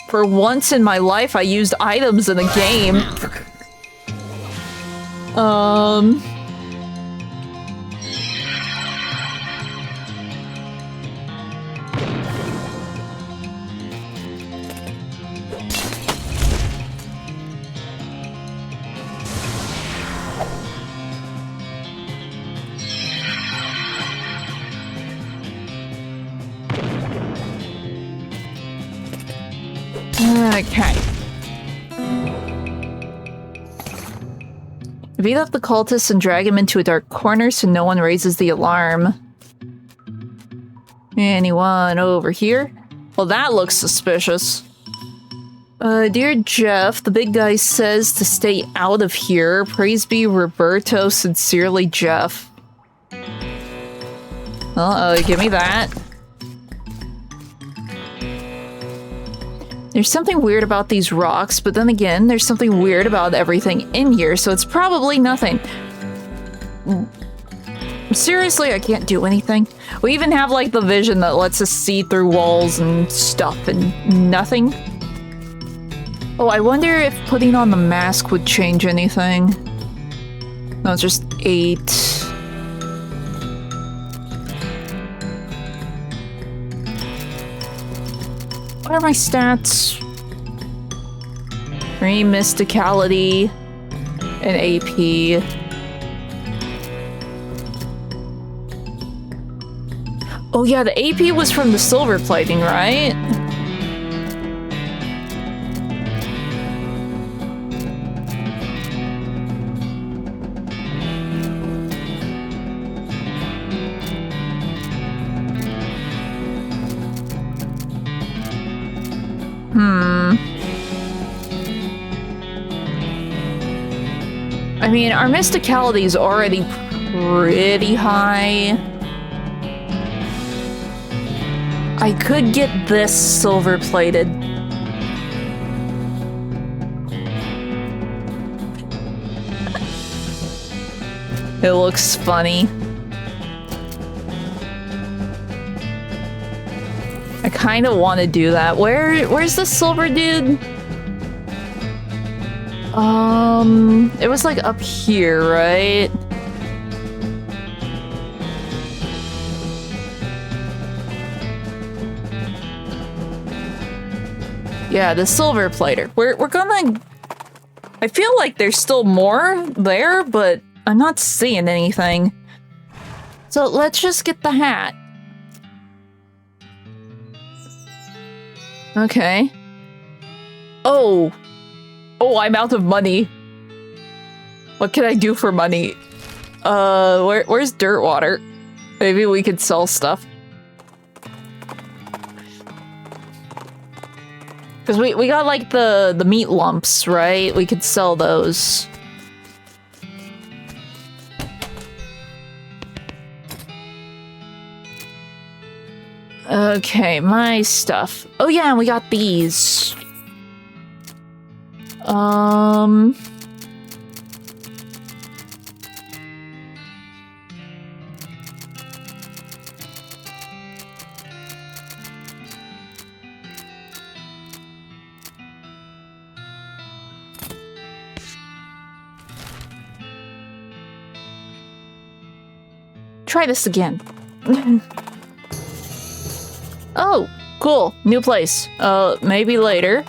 For once in my life, I used items in a game. Okay. Beat up the cultists and drag him into a dark corner so no one raises the alarm. Anyone over here? Well, that looks suspicious. Dear Jeff, the big guy says to stay out of here. Praise be Roberto, sincerely Jeff. Give me that. There's something weird about these rocks, but then again, there's something weird about everything in here, so it's probably nothing. Seriously, I can't do anything. We even have, like, the vision that lets us see through walls and stuff, and nothing. Oh, I wonder if putting on the mask would change anything. No, it's just 8. What are my stats? 3 mysticality and AP. Oh yeah, the AP was from the silver plating, right? I mean, our mysticality is already pretty high. I could get this silver plated. It looks funny. I kind of want to do that. Where's the silver dude? It was like up here, right? Yeah, the silver plater. We're gonna... I feel like there's still more there, but I'm not seeing anything. So let's just get the hat. Okay. Oh. Oh, I'm out of money. What can I do for money? Where's dirt water? Maybe we could sell stuff. Because we got like the meat lumps, right? We could sell those. Okay, my stuff. Oh yeah, and we got these. Try this again. Oh, cool. New place. Maybe later.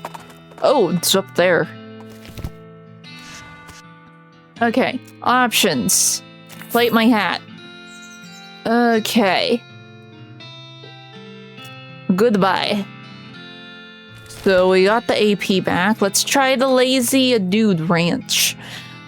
Oh, it's up there. Okay, options. Plate my hat. Okay. Goodbye. So we got the AP back. Let's try the Lazy Dude Ranch.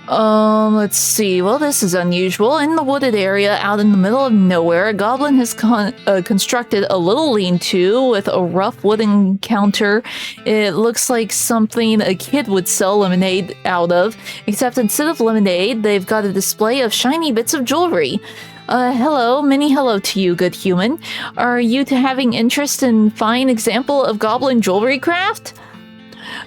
Let's see. Well, this is unusual. In the wooded area out in the middle of nowhere, a goblin has constructed a little lean-to with a rough wooden counter. It looks like something a kid would sell lemonade out of, except instead of lemonade, they've got a display of shiny bits of jewelry. Hello, many hello to you, good human. Are you having interest in fine example of goblin jewelry craft?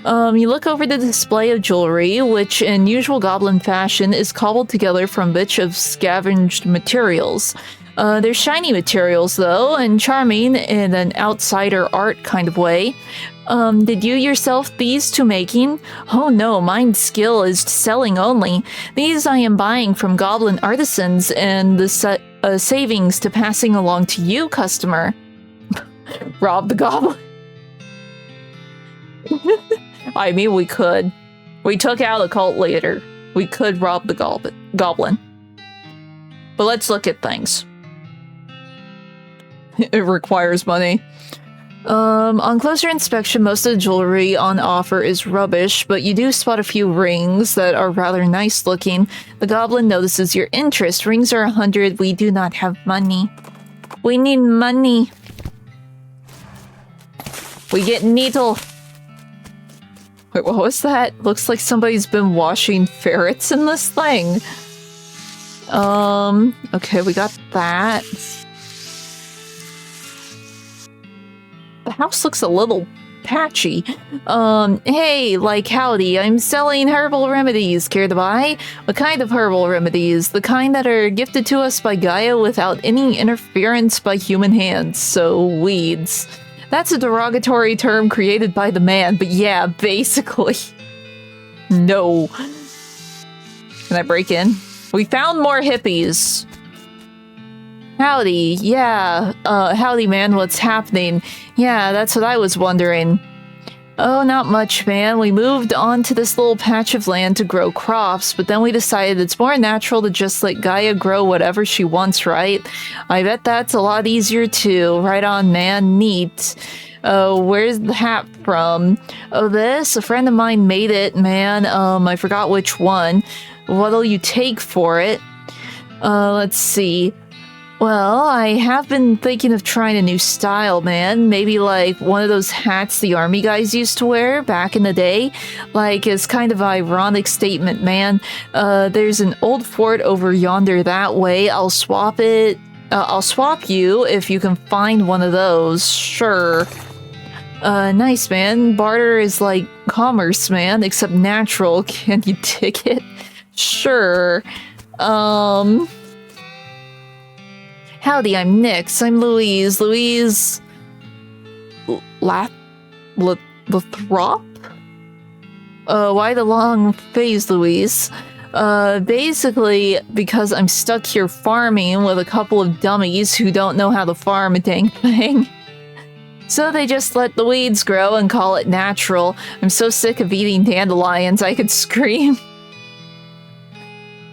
You look over the display of jewelry, which in usual goblin fashion is cobbled together from bits of scavenged materials. They're shiny materials though, and charming in an outsider art kind of way. Did you yourself these to making? Oh no, mine skill is selling only. These I am buying from goblin artisans and the savings to passing along to you, customer. Rob the goblin. I mean, we could. We took out a cult leader. We could rob the goblin. But let's look at things. It requires money. On closer inspection, most of the jewelry on offer is rubbish, but you do spot a few rings that are rather nice looking. The goblin notices your interest. Rings are 100. We do not have money. We need money. We get needle. Wait, what was that? Looks like somebody's been washing ferrets in this thing. Okay, we got that. The house looks a little patchy. Hey, like howdy, I'm selling herbal remedies. Care to buy? What kind of herbal remedies? The kind that are gifted to us by Gaia without any interference by human hands. So, weeds. That's a derogatory term created by the man, but yeah, basically. No. Can I break in? We found more hippies. Howdy, yeah. Howdy, man, what's happening? Yeah, that's what I was wondering. Oh, not much, man. We moved on to this little patch of land to grow crops, but then we decided it's more natural to just let Gaia grow whatever she wants, right? I bet that's a lot easier too. Right on, man. Neat. Where's the hat from? Oh, this? A friend of mine made it, man. I forgot which one. What'll you take for it? Let's see. Well, I have been thinking of trying a new style, man. Maybe like one of those hats the army guys used to wear back in the day. Like, it's kind of an ironic statement, man. There's an old fort over yonder that way. I'll swap it I'll swap you if you can find one of those. Sure. Nice, man. Barter is like commerce, man, except natural. Can you dig it? Sure. Howdy, I'm Nyx. I'm Louise. Louise... Lathrop? Why the long phase, Louise? Basically, because I'm stuck here farming with a couple of dummies who don't know how to farm a dang thing. So they just let the weeds grow and call it natural. I'm so sick of eating dandelions, I could scream.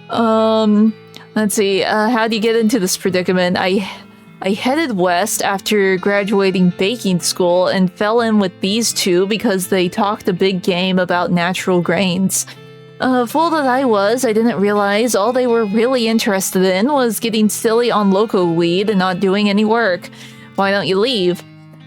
Let's see, how do you get into this predicament? I headed west after graduating baking school and fell in with these two because they talked a big game about natural grains. Fool that I was, I didn't realize all they were really interested in was getting silly on loco weed and not doing any work. Why don't you leave?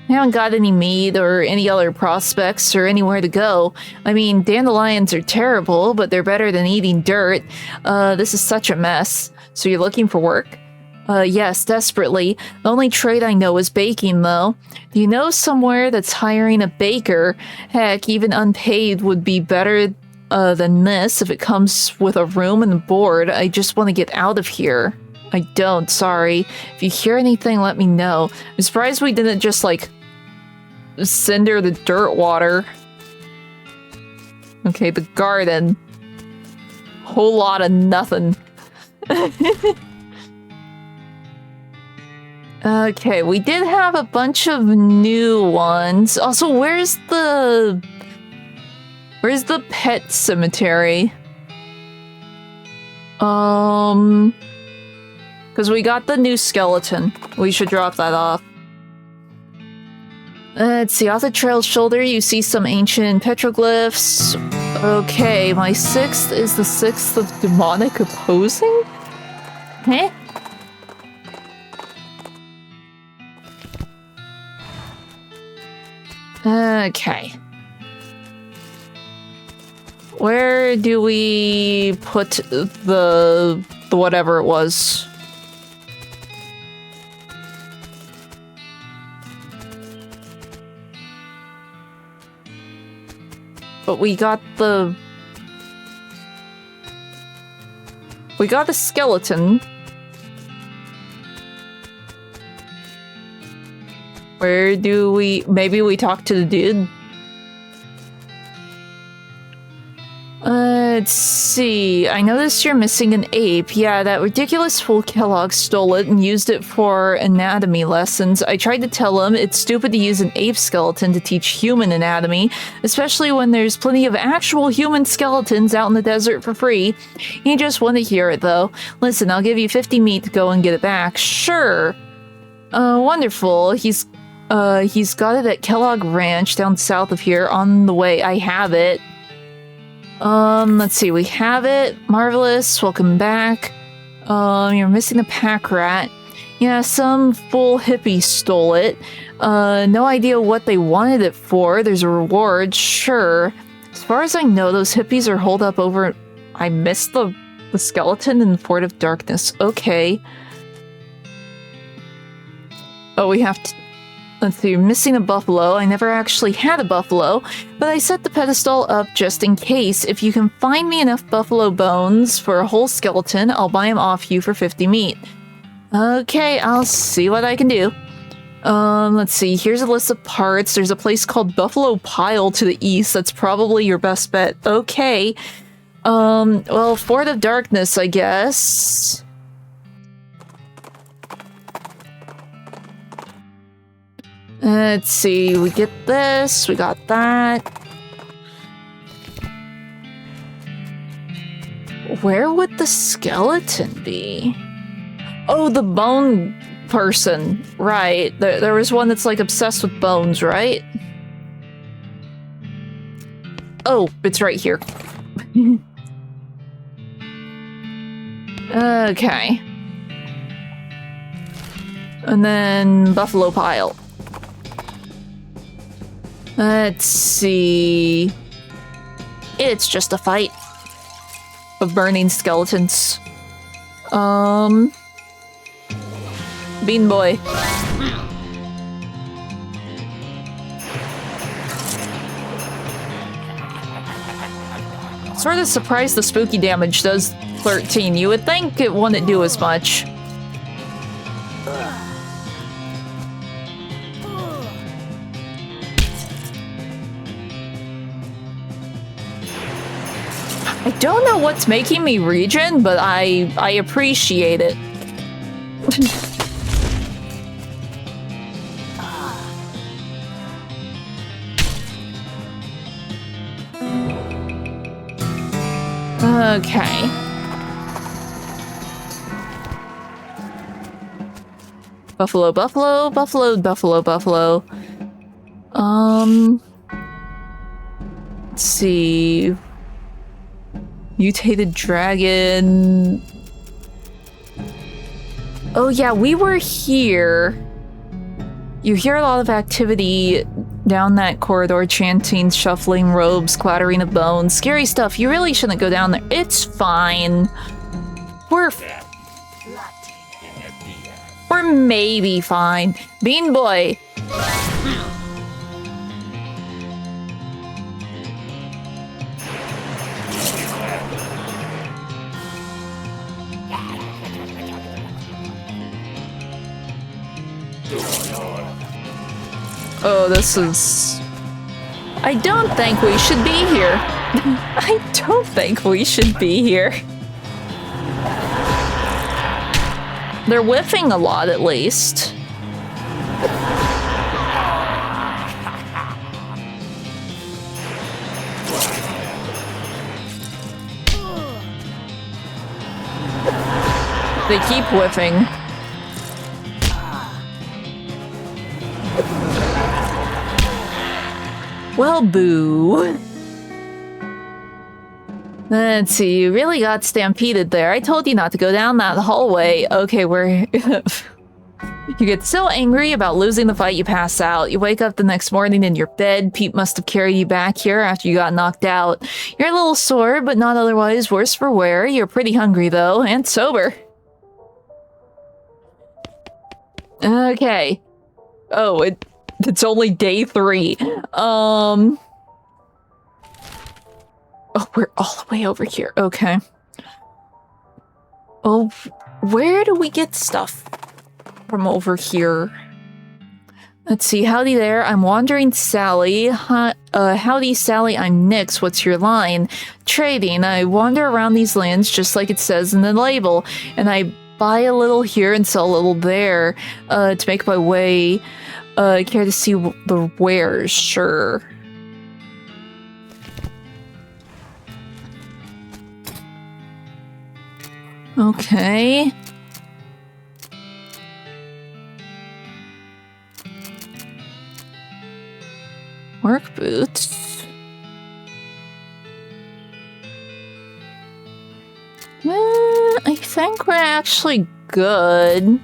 I haven't got any meat or any other prospects or anywhere to go. I mean, dandelions are terrible, but they're better than eating dirt. This is such a mess. So you're looking for work? Yes, desperately. The only trade I know is baking, though. Do you know somewhere that's hiring a baker? Heck, even unpaid would be better than this if it comes with a room and board. I just want to get out of here. I don't, sorry. If you hear anything, let me know. I'm surprised we didn't just, like, cinder the dirt water. Okay, the garden. Whole lot of nothing. Okay, we did have a bunch of new ones. Also, where's the pet cemetery? Because we got the new skeleton. We should drop that off. Let's see, off the trail's shoulder, you see some ancient petroglyphs. Okay, my 6th is the 6th of demonic opposing? Huh? Okay. Where do we put the whatever it was? But we got the skeleton. Where do we... Maybe we talk to the dude? Let's see. I noticed you're missing an ape. Yeah, that ridiculous fool Kellogg stole it and used it for anatomy lessons. I tried to tell him it's stupid to use an ape skeleton to teach human anatomy, especially when there's plenty of actual human skeletons out in the desert for free. He just wouldn't hear it, though. Listen, I'll give you 50 meat to go and get it back. Sure. Wonderful. He's got it at Kellogg Ranch down south of here on the way. I have it. Let's see, we have it. Marvelous, welcome back. You're missing a pack rat. Yeah, some fool hippie stole it. No idea what they wanted it for. There's a reward, sure. As far as I know, those hippies are holed up over... I missed the skeleton in the Fort of Darkness. Okay. Oh, we have to... Let's see, you're missing a buffalo. I never actually had a buffalo, but I set the pedestal up just in case. If you can find me enough buffalo bones for a whole skeleton, I'll buy them off you for 50 meat. Okay, I'll see what I can do. Let's see, here's a list of parts. There's a place called Buffalo Pile to the east. That's probably your best bet. Okay. Well, Fort of Darkness, I guess. Let's see, we get this, we got that. Where would the skeleton be? Oh, the bone person, right. There was one that's like obsessed with bones, right? Oh, it's right here. Okay. And then Buffalo Pile. Let's see... It's just a fight of burning skeletons. Bean Boy. Sort of surprised the spooky damage does 13. You would think it wouldn't do as much. I don't know what's making me regen, but I appreciate it. Okay. Buffalo, buffalo, buffalo, buffalo, buffalo. Let's see. Mutated dragon. Oh yeah, we were here. You hear a lot of activity down that corridor, chanting, shuffling robes, clattering of bones, scary stuff. You really shouldn't go down there. It's fine. We're maybe fine. Bean Boy. Oh, this is... I don't think we should be here. I don't think we should be here. They're whiffing a lot, at least. They keep whiffing. Well, boo. Let's see, you really got stampeded there. I told you not to go down that hallway. Okay, we're... You get so angry about losing the fight, you pass out. You wake up the next morning in your bed. Pete must have carried you back here after you got knocked out. You're a little sore, but not otherwise worse for wear. You're pretty hungry, though, and sober. Okay. Oh, it's only day 3. Oh, we're all the way over here. Okay. Oh, where do we get stuff from over here? Let's see. Howdy there. I'm Wandering Sally. Howdy, Sally. I'm Nyx. What's your line? Trading. I wander around these lands just like it says in the label, and I buy a little here and sell a little there to make my way. Care to see the wares? Sure. Okay. Work boots. I think we're actually good.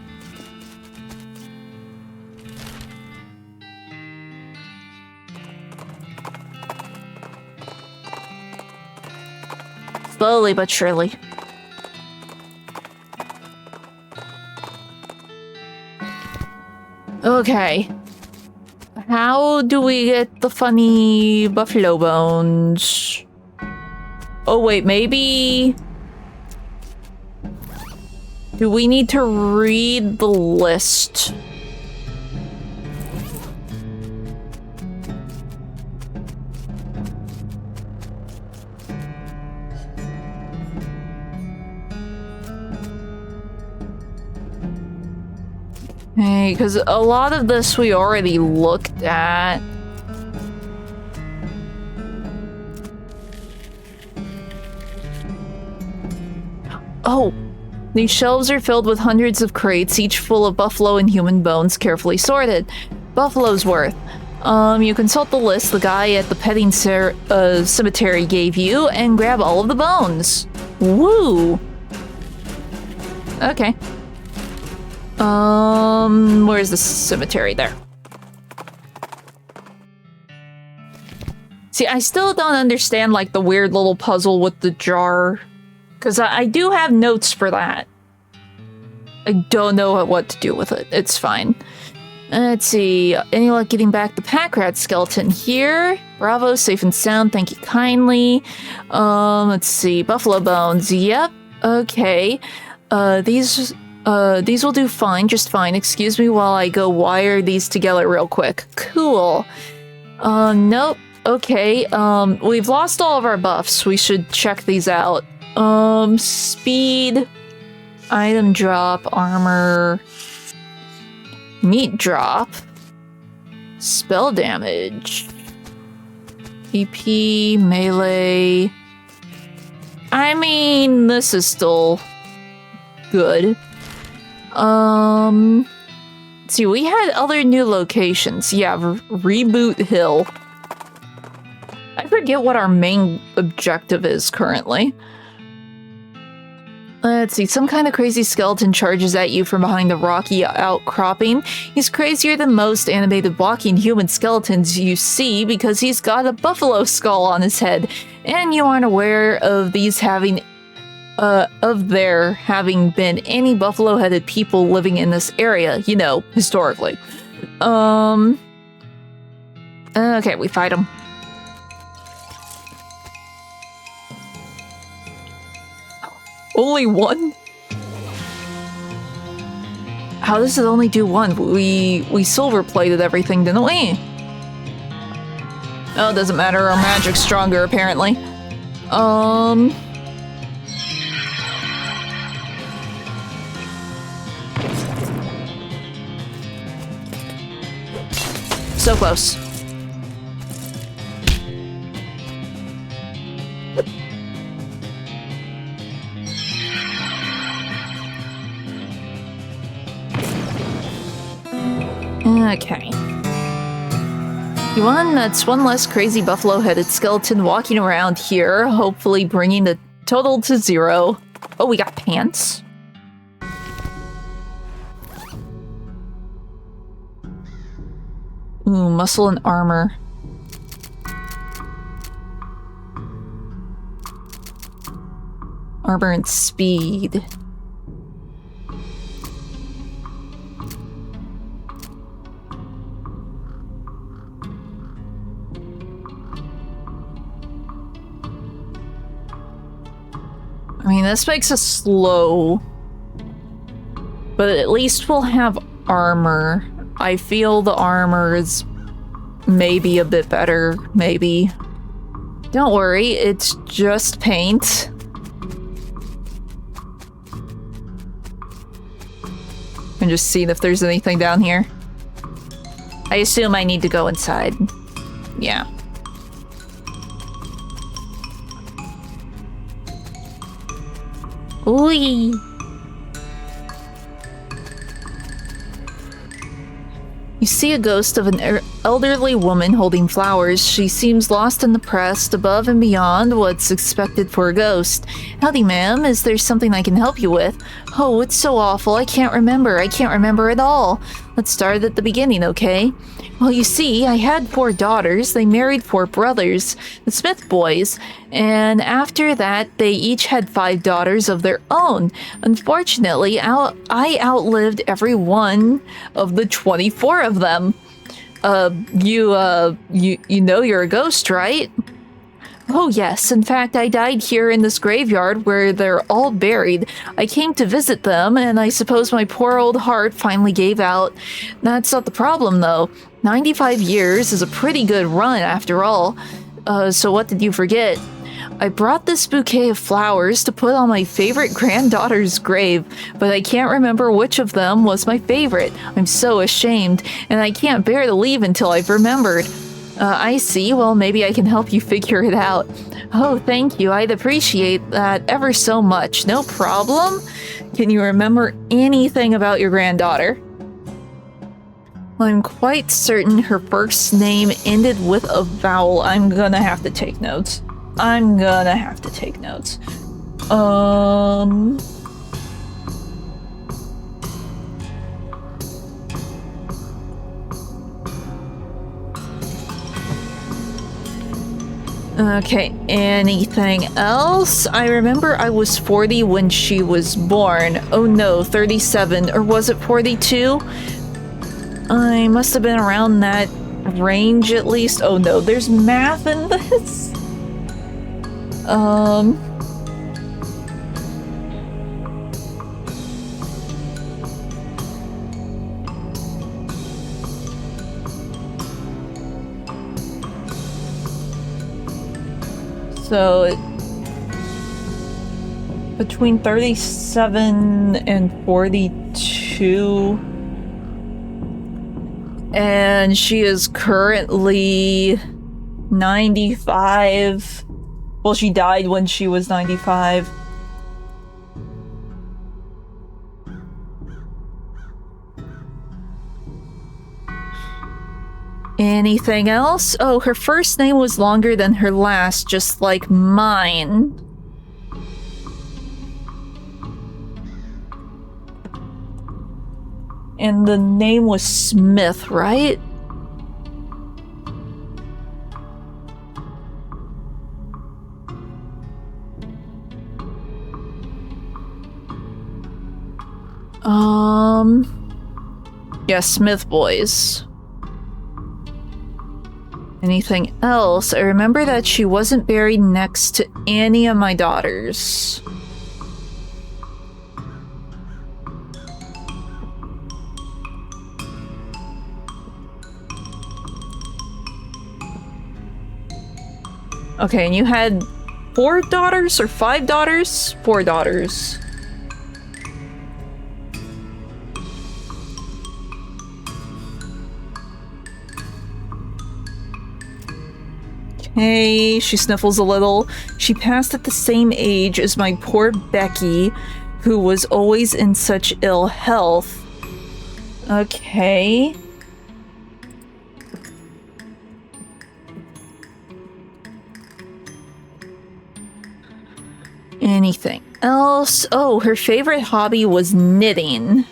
Slowly but surely. Okay. How do we get the funny buffalo bones? Oh wait, maybe... Do we need to read the list? Hey, because a lot of this we already looked at. Oh, these shelves are filled with hundreds of crates, each full of buffalo and human bones, carefully sorted. Buffalo's worth. You consult the list the guy at the petting cemetery gave you and grab all of the bones. Woo! Okay. Where's the cemetery? There. See, I still don't understand, like, the weird little puzzle with the jar. Because I do have notes for that. I don't know what to do with it. It's fine. Let's see. Any luck getting back the pack rat skeleton here? Bravo, safe and sound. Thank you kindly. Let's see. Buffalo bones. Yep. Okay. These will do fine. Just fine. Excuse me while I go wire these together real quick. Cool. Nope. Okay. We've lost all of our buffs. We should check these out. Speed. Item drop. Armor. Meat drop. Spell damage. EP, melee. I mean, this is still good. Let's see, we had other new locations. Yeah, Reboot Hill. I forget what our main objective is currently. Let's see, some kind of crazy skeleton charges at you from behind the rocky outcropping. He's crazier than most animated walking human skeletons you see because he's got a buffalo skull on his head, and you aren't aware of these having there having been any buffalo-headed people living in this area, you know, historically. Okay, we fight him. Only one? How does it only do one? We silver-plated everything, didn't we? Oh, it doesn't matter. Our magic's stronger, apparently. So close. Okay. That's one less crazy buffalo-headed skeleton walking around here, hopefully bringing the total to 0. Oh, we got pants. Ooh, muscle and armor. Armor and speed. I mean, this makes us slow, but at least we'll have armor. I feel the armor is maybe a bit better, maybe. Don't worry, it's just paint. And just seeing if there's anything down here. I assume I need to go inside. Yeah. Ooh. You see a ghost of an elderly woman holding flowers. She seems lost and depressed, above and beyond what's expected for a ghost. Howdy, ma'am. Is there something I can help you with? Oh, it's so awful. I can't remember. I can't remember at all. Let's start at the beginning, okay? Well, you see, I had 4 daughters. They married 4 brothers, the Smith boys, and after that, they each had 5 daughters of their own. Unfortunately, I outlived every one of the 24 of them. You know you're a ghost, right? Oh yes, in fact I died here in this graveyard where they're all buried. I came to visit them, and I suppose my poor old heart finally gave out. That's not the problem though. 95 years is a pretty good run after all. So what did you forget? I brought this bouquet of flowers to put on my favorite granddaughter's grave, but I can't remember which of them was my favorite. I'm so ashamed, and I can't bear to leave until I've remembered. I see. Well, maybe I can help you figure it out. Oh, thank you. I'd appreciate that ever so much. No problem. Can you remember anything about your granddaughter? Well, I'm quite certain her first name ended with a vowel. I'm gonna have to take notes. Okay, anything else? I remember I was 40 when she was born. Oh no, 37. Or was it 42? I must have been around that range at least. Oh no, there's math in this. So between 37 and 42. And she is currently 95. Well, she died when she was 95. Anything else? Oh, her first name was longer than her last, just like mine. And the name was Smith, right? Yeah, Smith boys. Anything else? I remember that she wasn't buried next to any of my daughters. Okay, and you had 4 daughters or 5 daughters? 4 daughters. Okay, she sniffles a little. She passed at the same age as my poor Becky, who was always in such ill health. Okay. Anything else? Oh, her favorite hobby was knitting.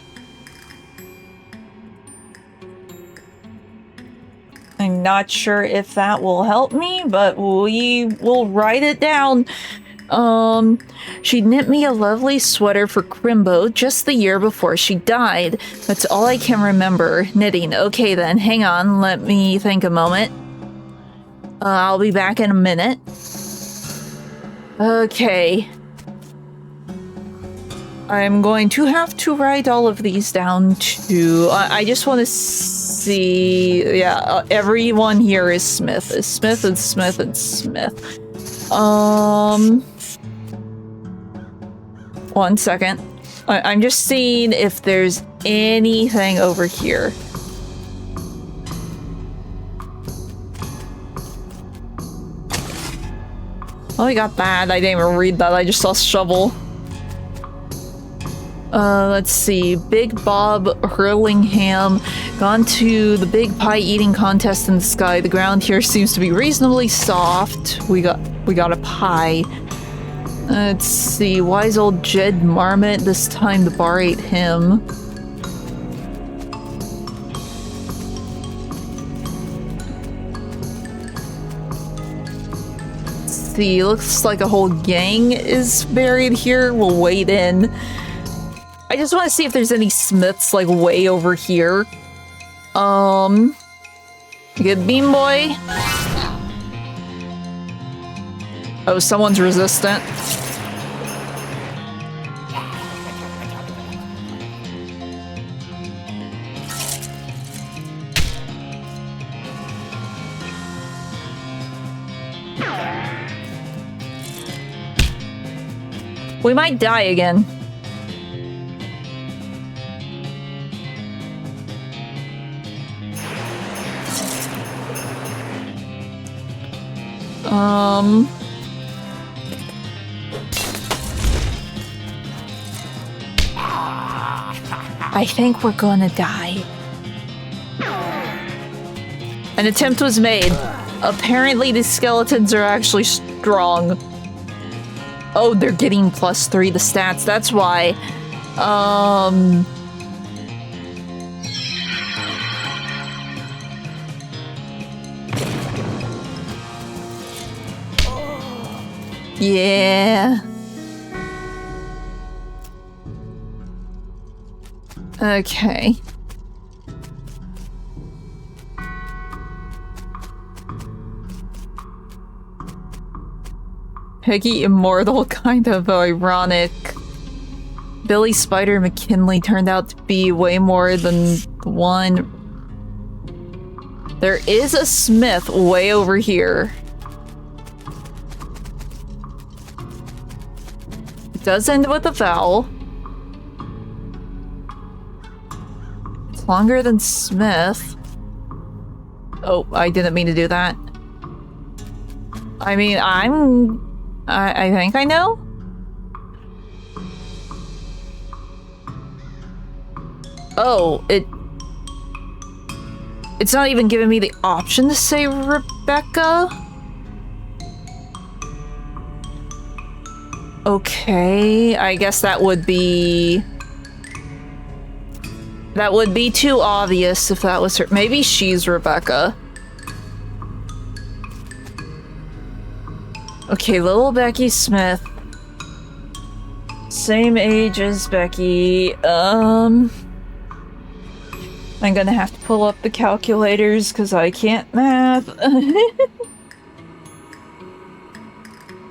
I'm not sure if that will help me, but we will write it down. She knit me a lovely sweater for Crimbo just the year before she died. That's all I can remember. Knitting. Okay then, hang on, let me think a moment. I'll be back in a minute. Okay. I'm going to have to write all of these down too. I just want to see... Yeah, everyone here is Smith. Is Smith and Smith and Smith. One second. I'm just seeing if there's anything over here. Oh, I got that. I didn't even read that. I just saw shovel. Let's see. Big Bob Hurlingham gone to the big pie eating contest in the sky. The ground here seems to be reasonably soft. We got a pie. Let's see. Wise old Jed Marmot. This time the bar ate him. Let's see. Looks like a whole gang is buried here. We'll wait in. I just want to see if there's any Smiths, like, way over here. Good Bean Boy. Oh, someone's resistant. We might die again. I think we're gonna die. An attempt was made. Apparently the skeletons are actually strong. Oh, they're getting +3 the stats, that's why. Yeah. Okay. Peggy Immortal, kind of ironic. Billy Spider McKinley turned out to be way more than one. There is a Smith way over here. It does end with a vowel. It's longer than Smith. Oh, I didn't mean to do that. I mean, I think I know? Oh, it's not even giving me the option to say Rebecca? Okay, I guess that would be... That would be too obvious if that was her. Maybe she's Rebecca. Okay, little Becky Smith. Same age as Becky. I'm gonna have to pull up the calculators because I can't math.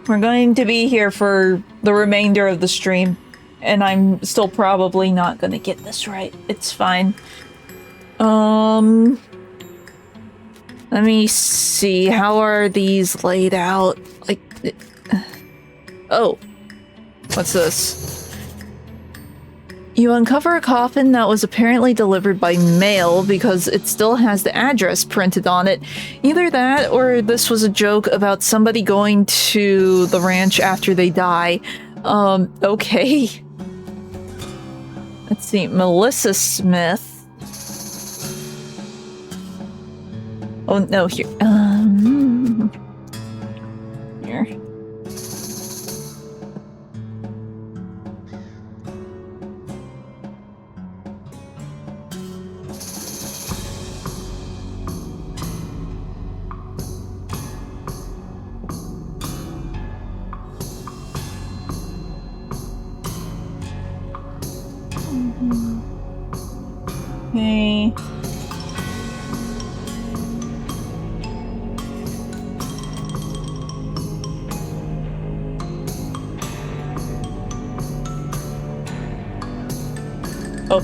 We're going to be here for the remainder of the stream, and I'm still probably not gonna get this right. It's fine. Let me see. How are these laid out? Like, oh. What's this? You uncover a coffin that was apparently delivered by mail because it still has the address printed on it. Either that or this was a joke about somebody going to the ranch after they die. Okay. Let's see. Melissa Smith. Oh, no, here. Here. Okay. Oh.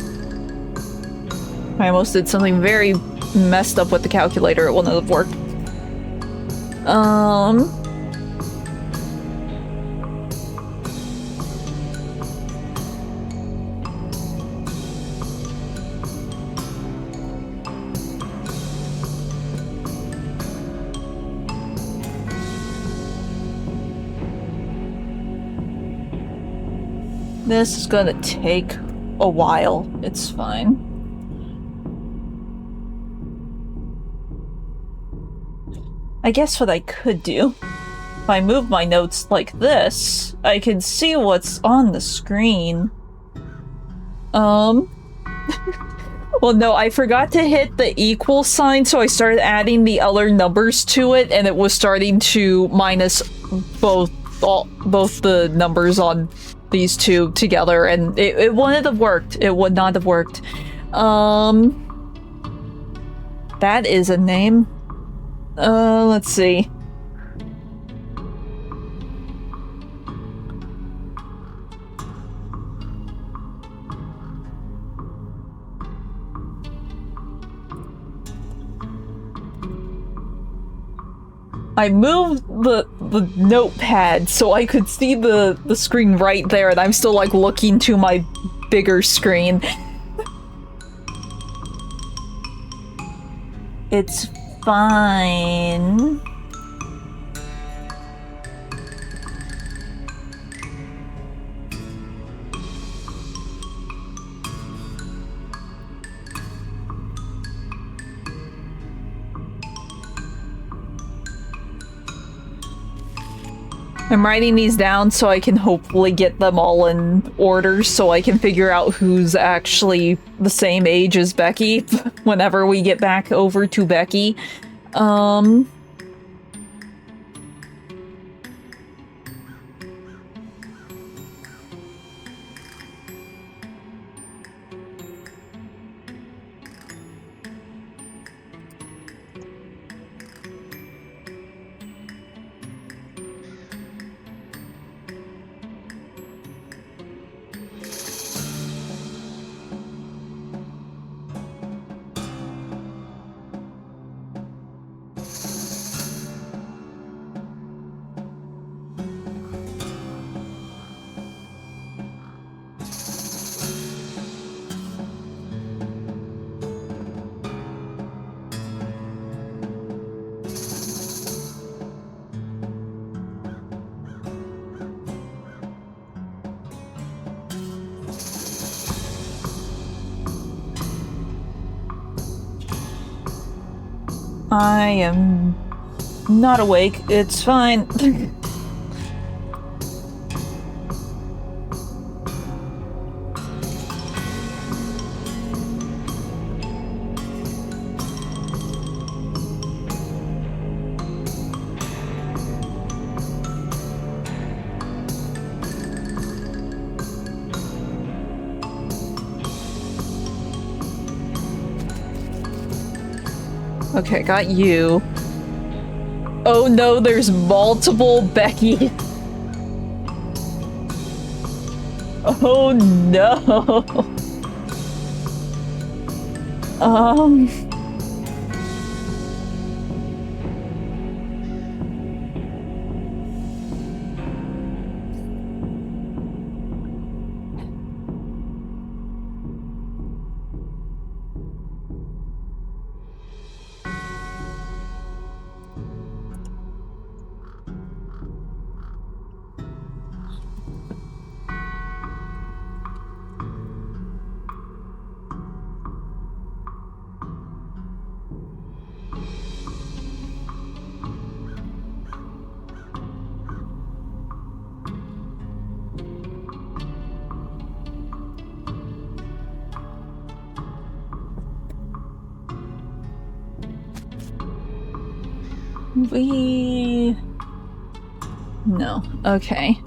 I almost did something very messed up with the calculator. It wouldn't have worked. This is gonna take a while. It's fine. I guess what I could do, if I move my notes like this, I can see what's on the screen. Well, no, I forgot to hit the equal sign, so I started adding the other numbers to it, and it was starting to minus both the numbers on these two together, and it wouldn't have worked. It would not have worked. That is a name. Let's see. I moved the notepad so I could see the screen right there, and I'm still like looking to my bigger screen. It's fine. I'm writing these down so I can hopefully get them all in order so I can figure out who's actually the same age as Becky whenever we get back over to Becky. I am not awake. It's fine. Okay, got you. Oh no, there's multiple Becky. Oh no. No. Okay.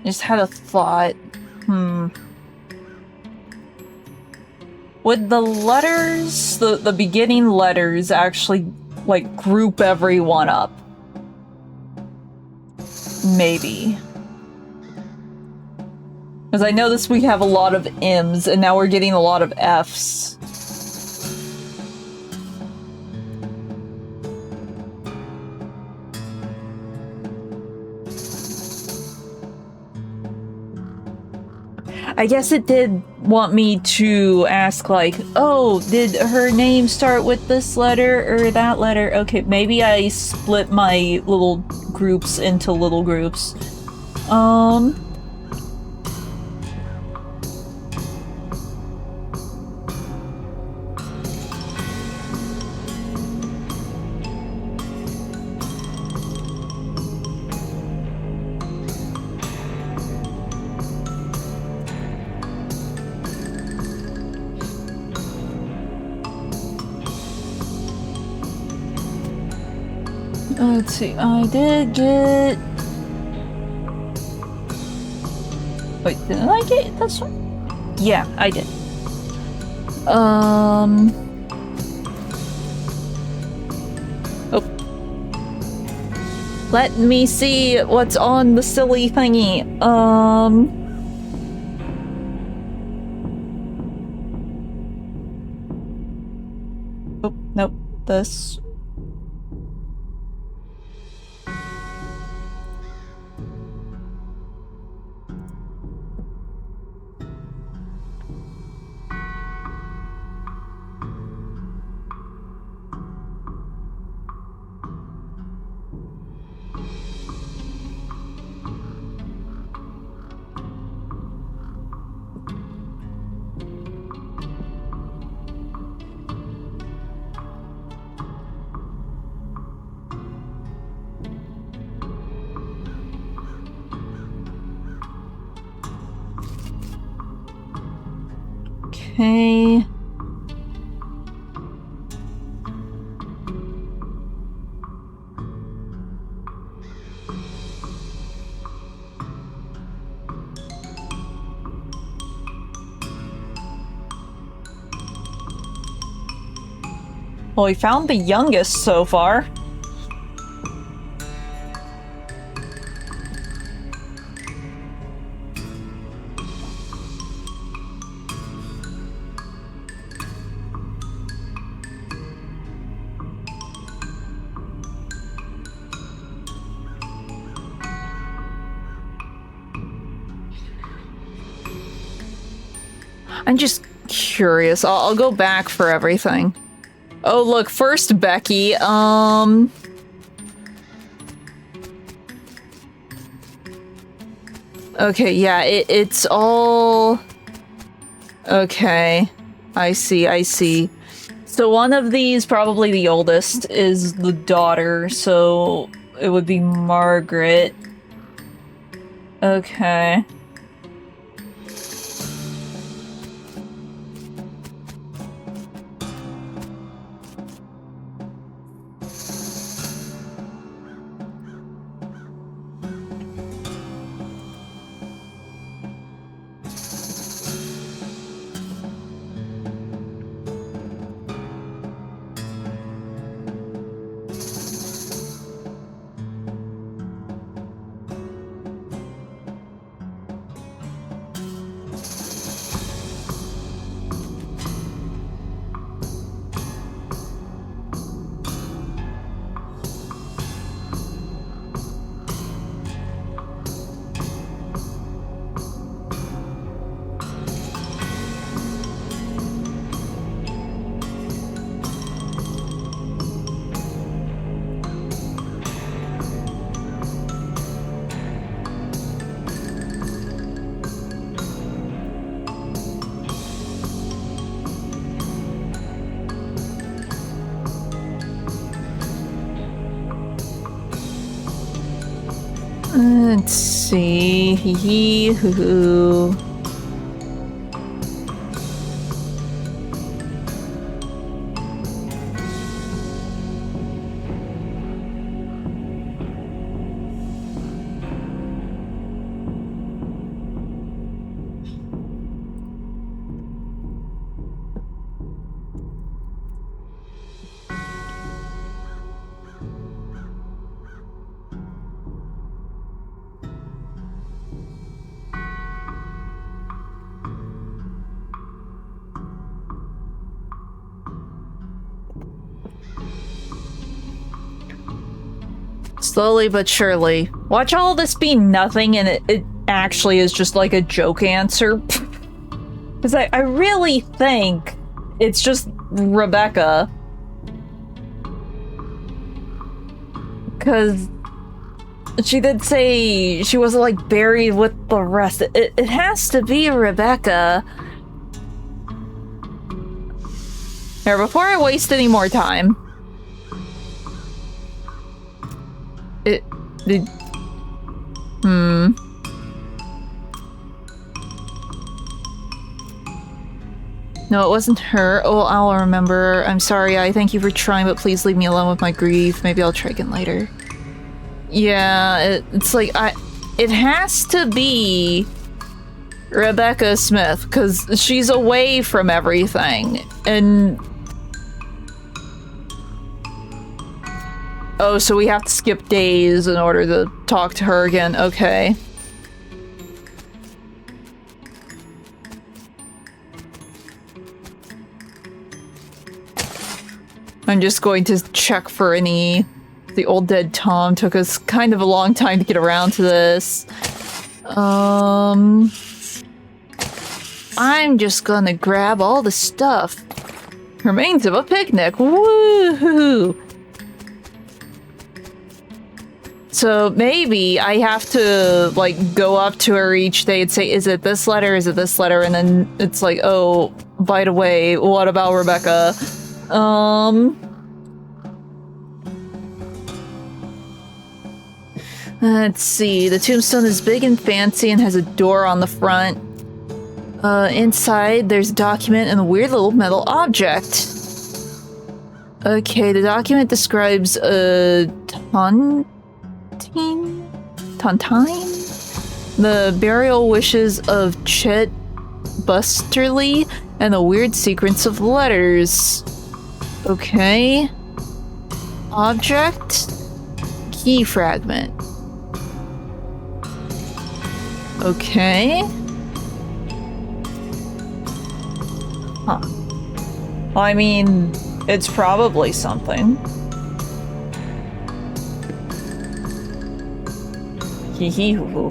Just had a thought. Would the letters, the beginning letters actually, like, group everyone up? Maybe. Because I noticed we have a lot of M's, and now we're getting a lot of F's. I guess it did want me to ask, like, oh, did her name start with this letter or that letter? Okay, maybe I split my little groups into little groups. Let's see, I did get... Wait, didn't I get this one? Yeah, I did. Oh. Let me see what's on the silly thingy. Oh, nope, this... Okay. Well, we found the youngest so far. I'm just curious. I'll go back for everything. Oh, look, first Becky, okay, yeah, it's all... Okay. I see. So one of these, probably the oldest, is the daughter, so it would be Margaret. Okay. Let's see. Hee hoo hoo. Slowly but surely. Watch all this be nothing and it actually is just like a joke answer. Because I really think it's just Rebecca. Because she did say she wasn't like buried with the rest. It has to be Rebecca. Here, before I waste any more time. No, it wasn't her. Oh, I'll remember. I'm sorry. I thank you for trying, but please leave me alone with my grief. Maybe I'll try again later. Yeah, it's like it has to be Rebecca Smith, because she's away from everything. And oh, so we have to skip days in order to talk to her again. Okay. I'm just going to check for any... The old dead Tom took us kind of a long time to get around to this. I'm just gonna grab all the stuff. Remains of a picnic. Woohoo! So maybe I have to, like, go up to her each day and say, is it this letter? Is it this letter? And then it's like, oh, by the way, what about Rebecca? Let's see. The tombstone is big and fancy and has a door on the front. Inside, there's a document and a weird little metal object. Okay, the document describes a tontine? The burial wishes of Chet Busterly and a weird sequence of letters. Okay. Object. Key fragment. Okay. Huh. Well, I mean, it's probably something. Hee hee hoo hoo.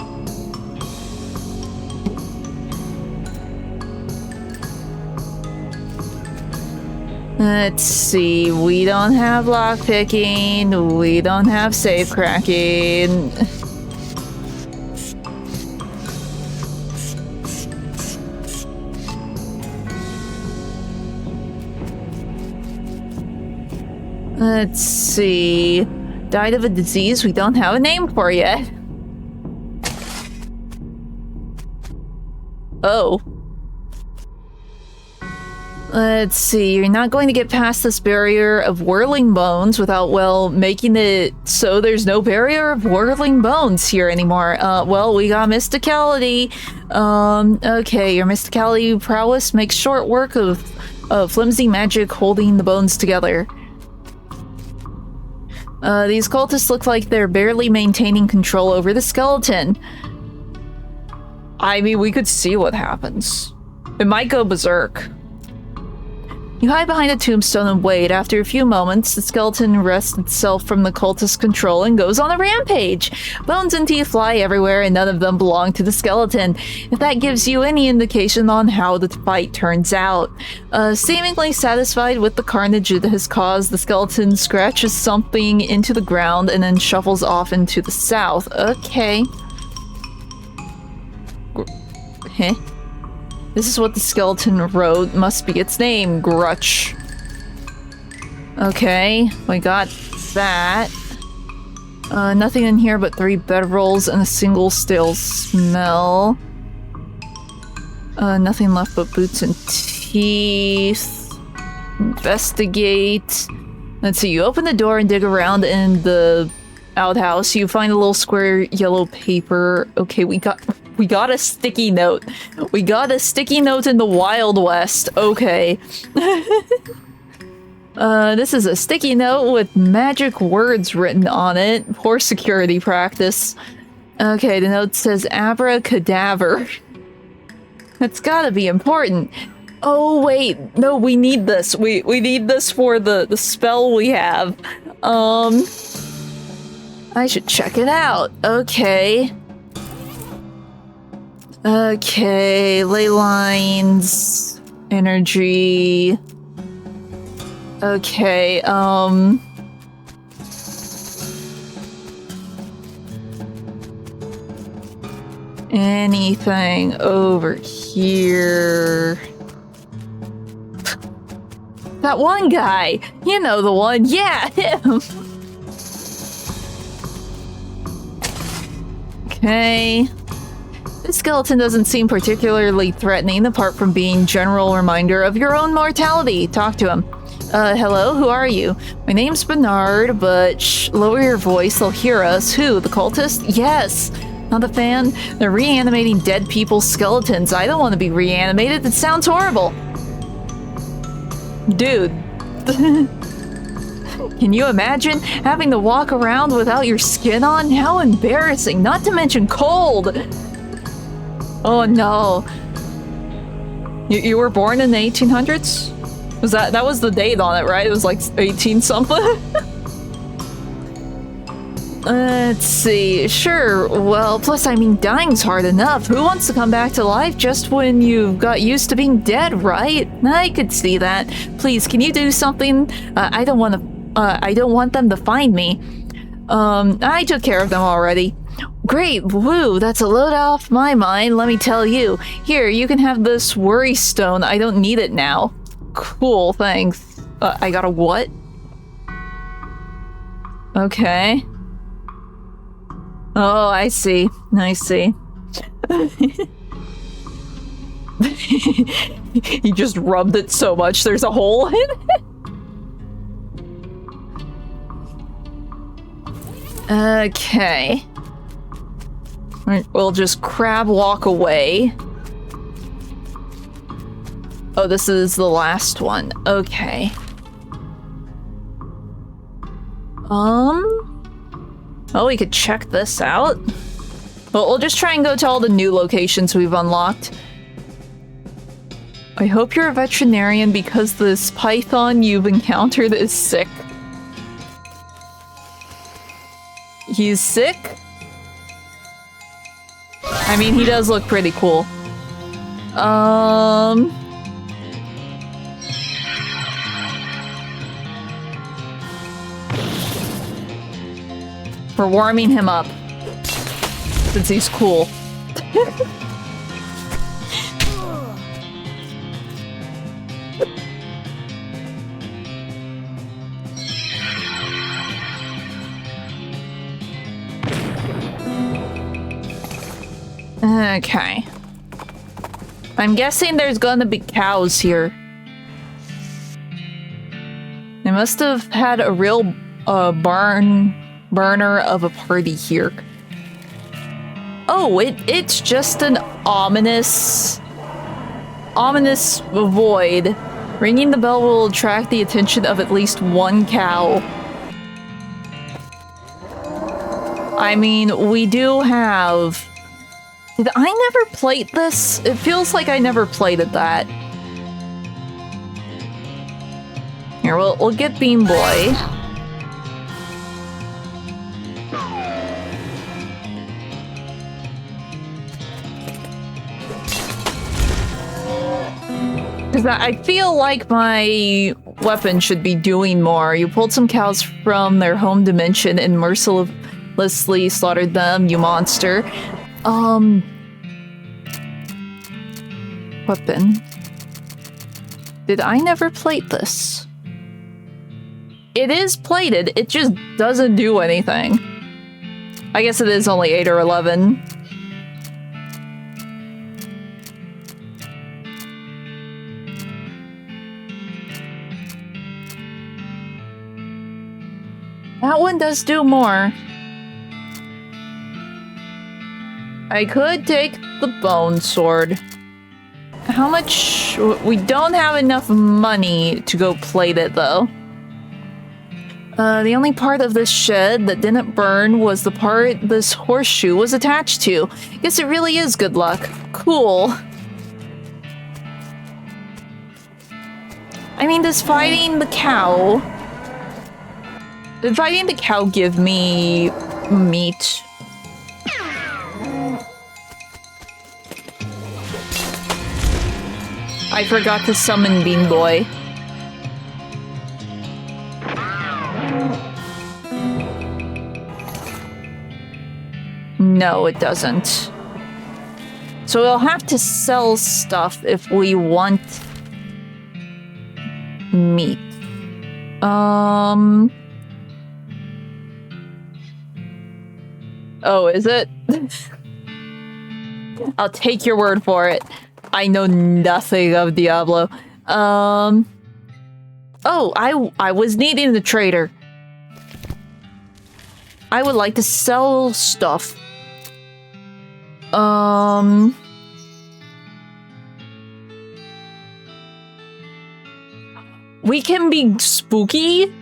Let's see, we don't have lockpicking, we don't have safe cracking. Let's see, died of a disease we don't have a name for yet. Oh. Let's see, you're not going to get past this barrier of whirling bones without, well, making it so there's no barrier of whirling bones here anymore. Well, we got mysticality. Okay, your mysticality prowess makes short work of flimsy magic holding the bones together. These cultists look like they're barely maintaining control over the skeleton. I mean, we could see what happens. It might go berserk. You hide behind a tombstone and wait. After a few moments, the skeleton wrests itself from the cultist's control and goes on a rampage. Bones and teeth fly everywhere, and none of them belong to the skeleton. If that gives you any indication on how the fight turns out. Seemingly satisfied with the carnage it has caused, the skeleton scratches something into the ground and then shuffles off into the south. Okay. Heh. This is what the skeleton wrote. Must be its name, Grutch. Okay, we got that. Nothing in here but 3 bedrolls and a single stale smell. Nothing left but boots and teeth. Investigate. Let's see, you open the door and dig around in the outhouse. You find a little square yellow paper. Okay, we got a sticky note. We got a sticky note in the Wild West. Okay. This is a sticky note with magic words written on it. Poor security practice. Okay, the note says abracadaver. That's gotta be important. Oh, wait. No, we need this. We need this for the spell we have. I should check it out. Okay. Okay, ley lines, energy. Okay, anything over here? That one guy! You know the one, yeah, him! Okay. This skeleton doesn't seem particularly threatening, apart from being general reminder of your own mortality. Talk to him. Hello, who are you? My name's Bernard, but shh, lower your voice, they'll hear us. Who, the cultist? Yes! Not a fan? They're reanimating dead people's skeletons. I don't want to be reanimated, it sounds horrible. Dude. Can you imagine having to walk around without your skin on? How embarrassing, not to mention cold! Oh no. You were born in the 1800s? Was that was the date on it, right? It was like 18 something? Let's see. Sure, well, plus I mean dying's hard enough. Who wants to come back to life just when you've got used to being dead, right? I could see that. Please, can you do something? I don't want them to find me. I took care of them already. Great, woo, that's a load off my mind, let me tell you. Here, you can have this worry stone, I don't need it now. Cool, thanks. I got a what? Okay. Oh, I see. I see. He just rubbed it so much there's a hole in it. Okay. We'll just crab walk away. Oh, this is the last one. Okay. Well, we could check this out. Well, we'll just try and go to all the new locations we've unlocked. I hope you're a veterinarian because this python you've encountered is sick. He's sick? I mean, he does look pretty cool. We're warming him up. Since he's cool. Okay. I'm guessing there's gonna be cows here. They must have had a real burner of a party here. Oh, it's just an ominous void. Ringing the bell will attract the attention of at least one cow. I mean, we do have... Did I never plate this? It feels like I never plated that. Here, we'll get Bean Boy. Because I feel like my weapon should be doing more. You pulled some cows from their home dimension and mercilessly slaughtered them, you monster. Weapon. Did I never plate this? It is plated, it just doesn't do anything. I guess it is only 8 or 11. That one does do more. I could take the bone sword. How much? We don't have enough money to go plate it though. The only part of this shed that didn't burn was the part this horseshoe was attached to. Guess it really is good luck. Cool. I mean, does fighting the cow... Did fighting the cow give me meat? I forgot to summon Bean Boy. No, it doesn't. So we'll have to sell stuff if we want meat. Oh, is it? I'll take your word for it. I know nothing of Diablo. Oh, I was needing the trader. I would like to sell stuff. We can be spooky?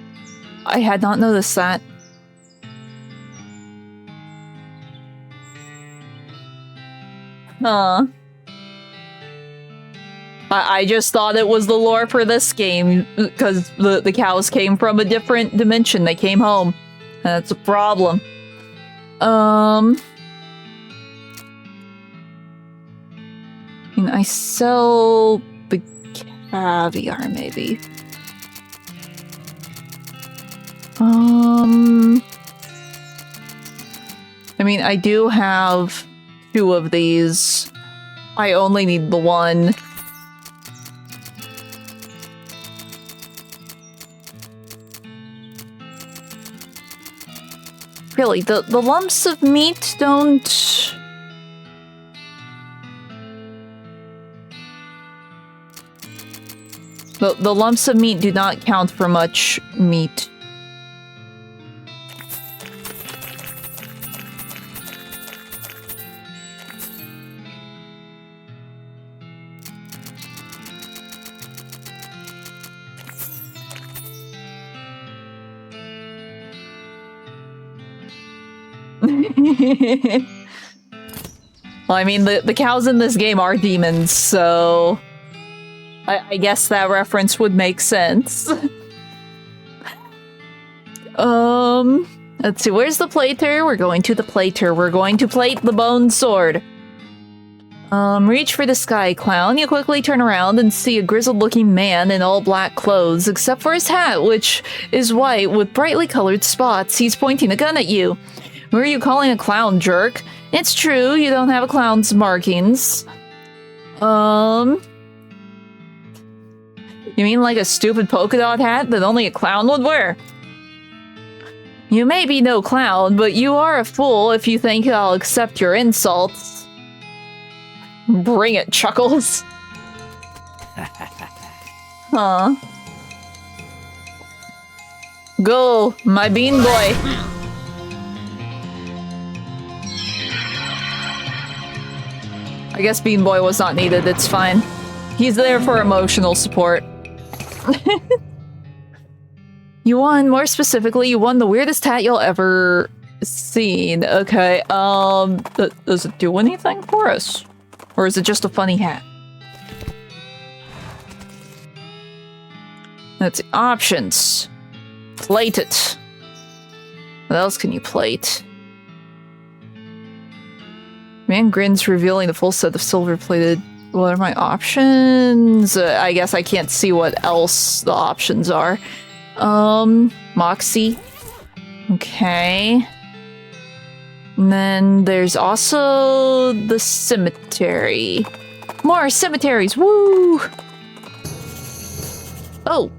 I had not noticed that. Huh. I just thought it was the lore for this game, because the cows came from a different dimension. They came home. That's a problem. And I sell the caviar, maybe. I mean, I do have 2 of these. I only need the 1. Really, the lumps of meat don't... The lumps of meat do not count for much meat. Well, I mean, the cows in this game are demons, so I guess that reference would make sense. Let's see, where's the plater? We're going to the plater. We're going to plate the bone sword. Reach for the sky clown. You quickly turn around and see a grizzled-looking man in all black clothes, except for his hat, which is white with brightly colored spots. He's pointing a gun at you. Who are you calling a clown, jerk? It's true, you don't have a clown's markings. You mean like a stupid polka dot hat that only a clown would wear? You may be no clown, but you are a fool if you think I'll accept your insults. Bring it, Chuckles. Huh. Go, my bean boy. I guess Bean Boy was not needed, it's fine. He's there for emotional support. You won, more specifically, you won the weirdest hat you'll ever seen. Okay, does it do anything for us? Or is it just a funny hat? Let's see, options. Plate it. What else can you plate? Man grins, revealing the full set of silver-plated. What are my options? I guess I can't see what else the options are. Moxie. Okay. And then there's also the cemetery. More cemeteries, woo! Oh.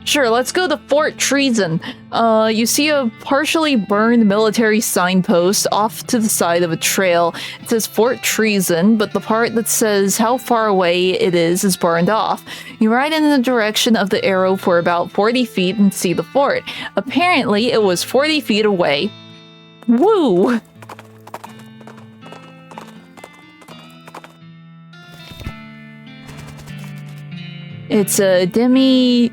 Sure, let's go to Fort Treason. You see a partially burned military signpost off to the side of a trail. It says Fort Treason, but the part that says how far away it is burned off. You ride in the direction of the arrow for about 40 feet and see the fort. Apparently, it was 40 feet away. Woo! It's a demi...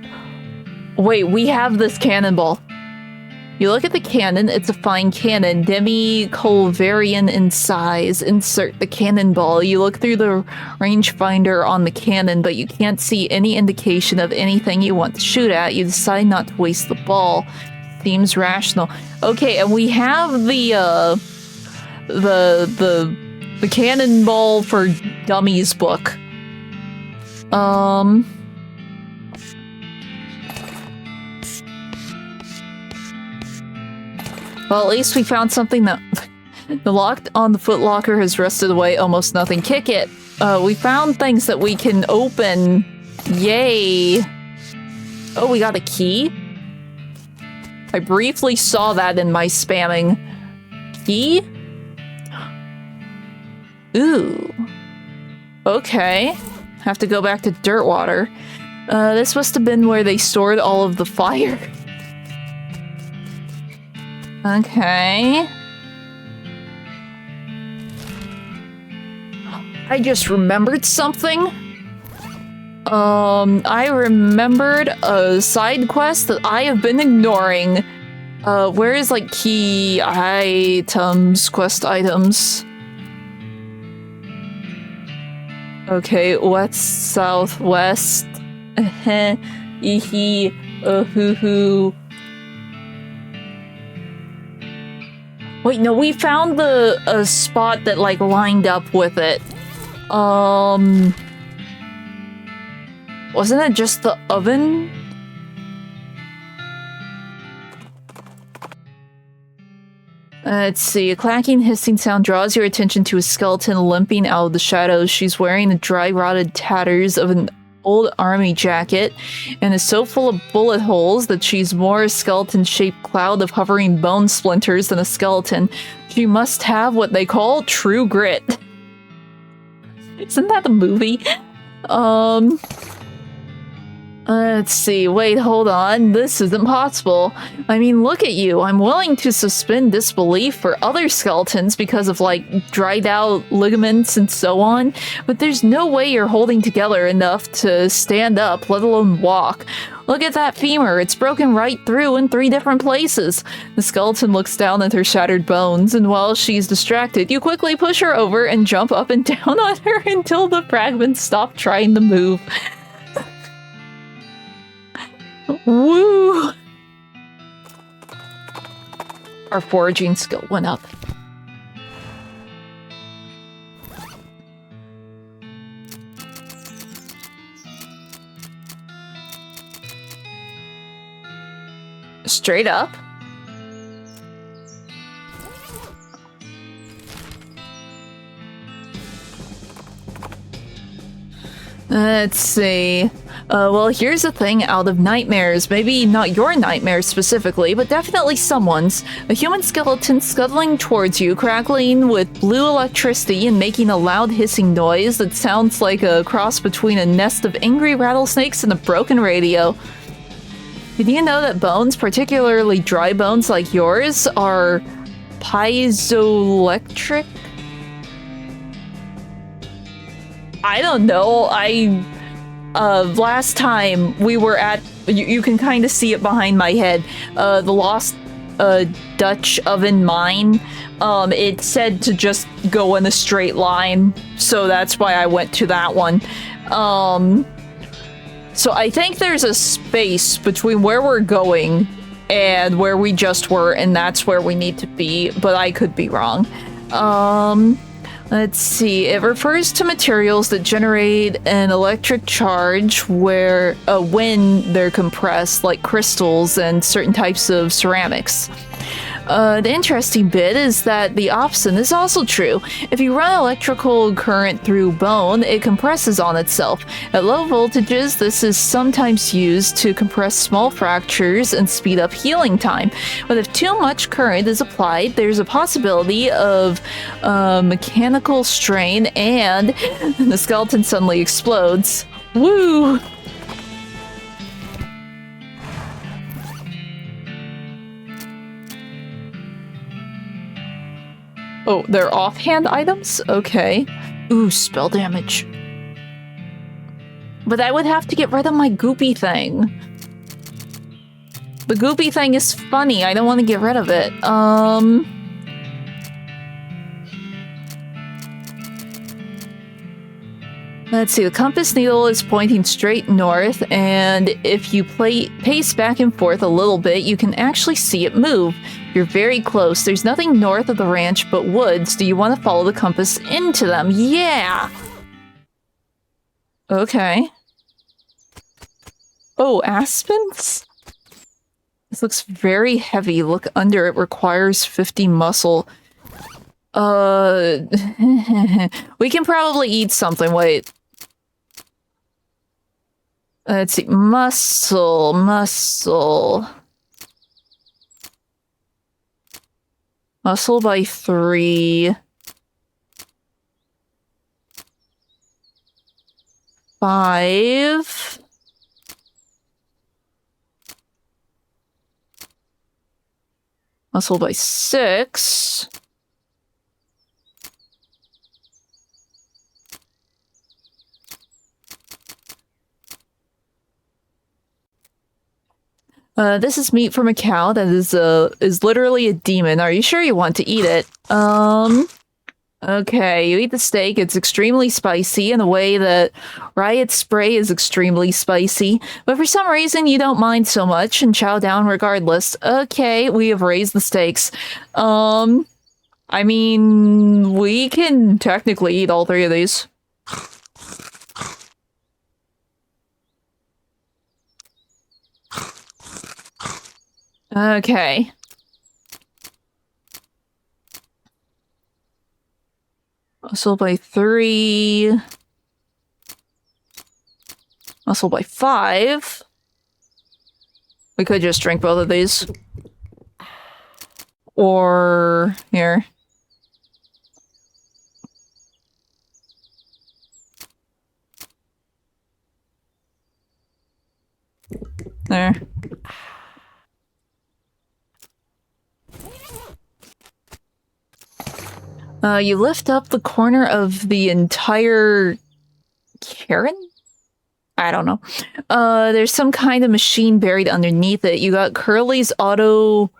Wait, we have this cannonball. You look at the cannon, it's a fine cannon, demi-colvarian in size. Insert the cannonball. You look through the rangefinder on the cannon, but you can't see any indication of anything you want to shoot at. You decide not to waste the ball. Seems rational. Okay, and we have the Cannonball for Dummies book. Well, at least we found something that... The lock on the footlocker has rusted away, almost nothing. Kick it! We found things that we can open. Yay! Oh, we got a key? I briefly saw that in my spamming. Key? Ooh. Okay. Have to go back to Dirtwater. This must have been where they stored all of the fire. Okay. I just remembered something. I remembered a side quest that I have been ignoring. Where is, like, key items, quest items? Okay, west, southwest. Hoo hoo. Wait, no, we found a spot that, like, lined up with it. Wasn't it just the oven? Let's see. A clacking, hissing sound draws your attention to a skeleton limping out of the shadows. She's wearing the dry, rotted tatters of an old army jacket and is so full of bullet holes that she's more a skeleton-shaped cloud of hovering bone splinters than a skeleton. She must have what they call true grit. Isn't that a movie? Let's see, wait, hold on. This isn't possible. I mean, look at you. I'm willing to suspend disbelief for other skeletons because of, like, dried out ligaments and so on, but there's no way you're holding together enough to stand up, let alone walk. Look at that femur. It's broken right through in 3 different places. The skeleton looks down at her shattered bones, and while she's distracted, you quickly push her over and jump up and down on her until the fragments stop trying to move. Woo! Our foraging skill went up. Straight up. Let's see. Well, here's the thing out of nightmares. Maybe not your nightmares specifically, but definitely someone's. A human skeleton scuttling towards you, crackling with blue electricity and making a loud hissing noise that sounds like a cross between a nest of angry rattlesnakes and a broken radio. Did you know that bones, particularly dry bones like yours, are piezoelectric? I don't know. Last time we were at, you can kind of see it behind my head, the Lost Dutch Oven Mine. It said to just go in a straight line, so that's why I went to that one. So I think there's a space between where we're going and where we just were, and that's where we need to be, but I could be wrong. Let's see. It refers to materials that generate an electric charge when they're compressed, like crystals and certain types of ceramics. The interesting bit is that the opposite is also true. If you run electrical current through bone, it compresses on itself. At low voltages, this is sometimes used to compress small fractures and speed up healing time. But if too much current is applied, there's a possibility of mechanical strain and the skeleton suddenly explodes. Woo! Oh, they're offhand items? Okay. Ooh, spell damage. But I would have to get rid of my goopy thing. The goopy thing is funny. I don't want to get rid of it. Let's see, the compass needle is pointing straight north, and if you pace back and forth a little bit, you can actually see it move. You're very close. There's nothing north of the ranch but woods. Do you want to follow the compass into them? Yeah! Okay. Oh, aspens? This looks very heavy. Look under. It requires 50 muscle. We can probably eat something. Wait. Let's see. Muscle. Muscle by 3. 5. Muscle by 6. This is meat from a cow that is literally a demon. Are you sure you want to eat it? Okay, you eat the steak. It's extremely spicy in a way that Riot Spray is extremely spicy. But for some reason, you don't mind so much and chow down regardless. Okay, we have raised the stakes. I mean, we can technically eat all 3 of these. Okay. Muscle by 3. Muscle by 5. We could just drink both of these. Or here. There. You lift up the corner of the entire Karen? I don't know. There's some kind of machine buried underneath it. You got Curly's auto...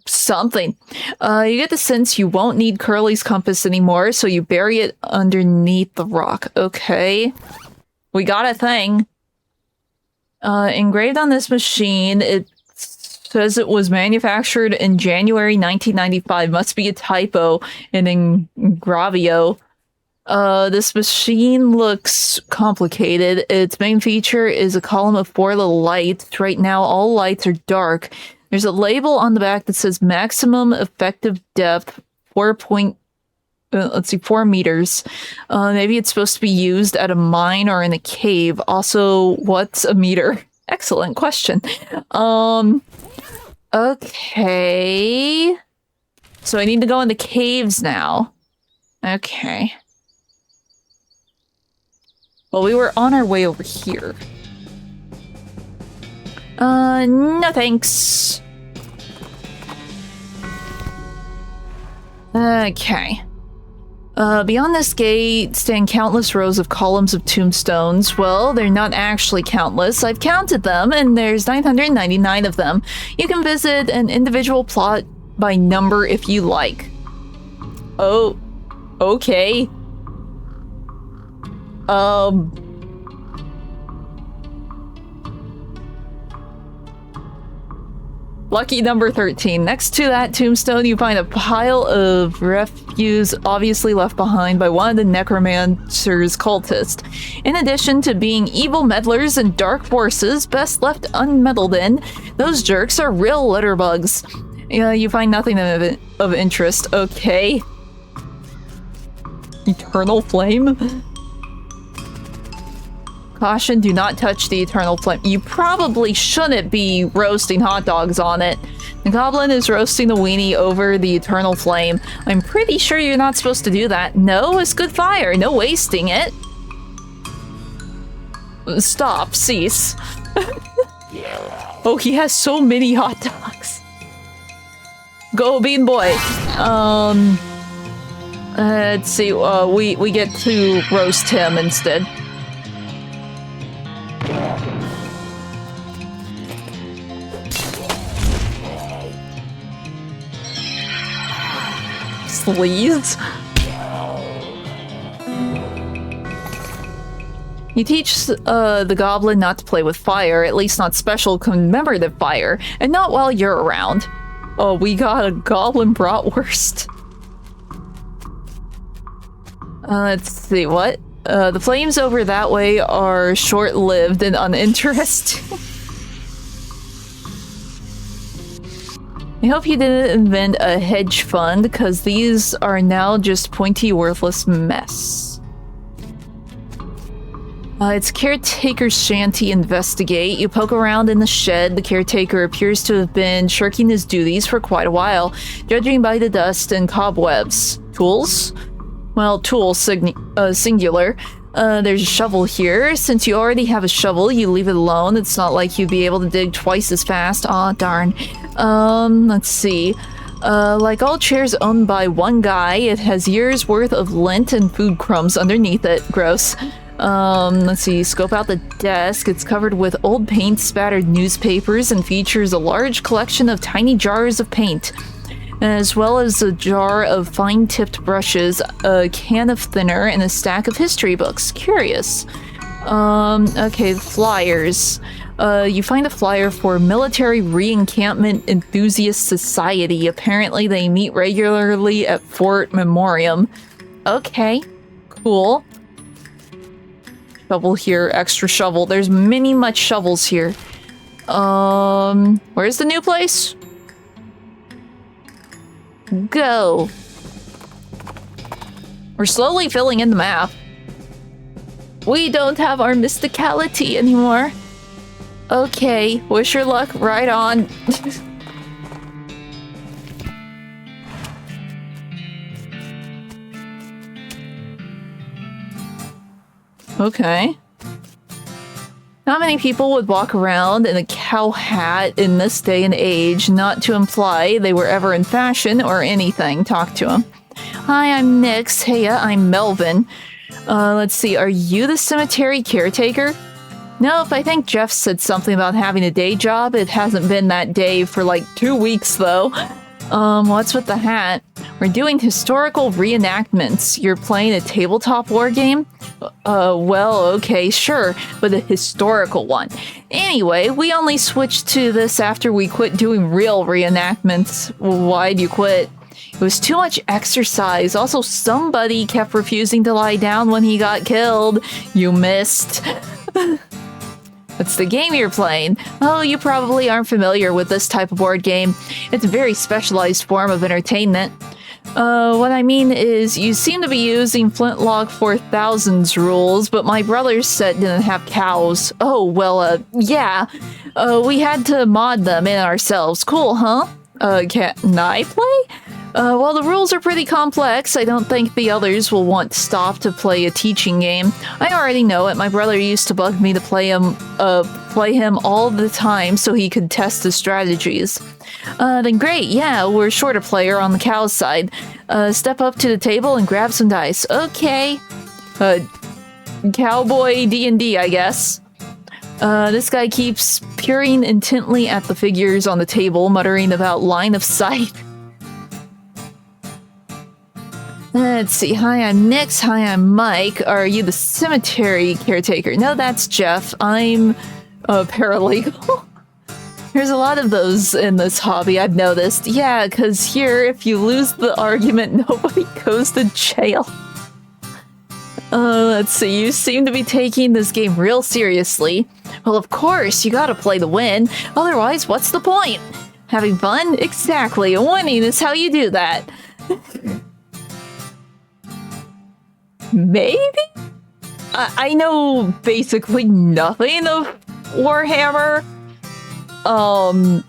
something. You get the sense you won't need Curly's compass anymore, so you bury it underneath the rock. Okay. We got a thing. Engraved on this machine, it says it was manufactured in January 1995. Must be a typo in Engravio. This machine looks complicated. Its main feature is a column of 4 little lights. Right now, all lights are dark. There's a label on the back that says maximum effective depth 4 meters. Maybe it's supposed to be used at a mine or in a cave. Also, what's a meter? Excellent question. Okay. So I need to go in the caves now. Okay. Well, we were on our way over here. No thanks. Okay. Beyond this gate stand countless rows of columns of tombstones. Well, they're not actually countless. I've counted them, and there's 999 of them. You can visit an individual plot by number if you like. Oh, okay. Lucky number 13. Next to that tombstone, you find a pile of refuse obviously left behind by one of the necromancer's cultists. In addition to being evil meddlers and dark forces best left unmeddled in, those jerks are real litter bugs. You find nothing of interest. Okay. Eternal flame? Caution, do not touch the eternal flame. You probably shouldn't be roasting hot dogs on it. The goblin is roasting the weenie over the eternal flame. I'm pretty sure you're not supposed to do that. No, it's good fire. No wasting it. Stop. Cease. Oh, he has so many hot dogs. Go, Bean Boy. Let's see. We get to roast him instead. Sleaze. You teach the goblin not to play with fire, at least not special commemorative fire, and not while you're around. Oh, we got a goblin bratwurst. Let's see, what? The flames over that way are short-lived and uninteresting. I hope you didn't invent a hedge fund, because these are now just pointy, worthless mess. It's caretaker's shanty. Investigate. You poke around in the shed. The caretaker appears to have been shirking his duties for quite a while, judging by the dust and cobwebs. Tools? Well, tools singular. There's a shovel here. Since you already have a shovel, you leave it alone. It's not like you'd be able to dig twice as fast. Aw, darn. Let's see. Like all chairs owned by one guy, it has years worth of lint and food crumbs underneath it. Gross. Let's see. Scope out the desk. It's covered with old paint, spattered newspapers, and features a large collection of tiny jars of paint, as well as a jar of fine-tipped brushes, a can of thinner, and a stack of history books. Curious. Okay, flyers. You find a flyer for Military Re-Encampment Enthusiast Society. Apparently they meet regularly at Fort Memoriam. Okay, cool. Shovel here, extra shovel. There's much shovels here. Where's the new place? Go. We're slowly filling in the map. We don't have our mysticality anymore. Okay, wish your luck. Right on. Okay. Not many people would walk around in a cow hat in this day and age, not to imply they were ever in fashion or anything. Talk to him. Hi, I'm Nyx. Heya, I'm Melvin. Let's see, are you the cemetery caretaker? Nope, I think Jeff said something about having a day job. It hasn't been that day for like 2 weeks, though. What's with the hat? We're doing historical reenactments. You're playing a tabletop war game? Well, okay, sure, but a historical one. Anyway, we only switched to this after we quit doing real reenactments. Why'd you quit? It was too much exercise. Also, somebody kept refusing to lie down when he got killed. You missed. What's the game you're playing? Oh, you probably aren't familiar with this type of board game. It's a very specialized form of entertainment. What I mean is, you seem to be using Flintlock 4000's rules, but my brother's set didn't have cows. Oh, well, yeah. We had to mod them in ourselves. Cool, huh? Can I play? Well, the rules are pretty complex. I don't think the others will want to stop to play a teaching game. I already know it. My brother used to bug me to play him all the time so he could test his strategies. Then great, yeah, we're short a player on the cow's side. Step up to the table and grab some dice. Okay. Cowboy D&D, I guess. This guy keeps peering intently at the figures on the table, muttering about line of sight. Let's see. Hi, I'm Nyx. Hi, I'm Mike. Are you the cemetery caretaker? No, that's Jeff. I'm a paralegal. There's a lot of those in this hobby, I've noticed. Yeah, because here, if you lose the argument, nobody goes to jail. Let's see. You seem to be taking this game real seriously. Well, of course, you gotta play to win. Otherwise, what's the point? Having fun? Exactly. Winning is how you do that. Maybe? I know basically nothing of Warhammer. I'm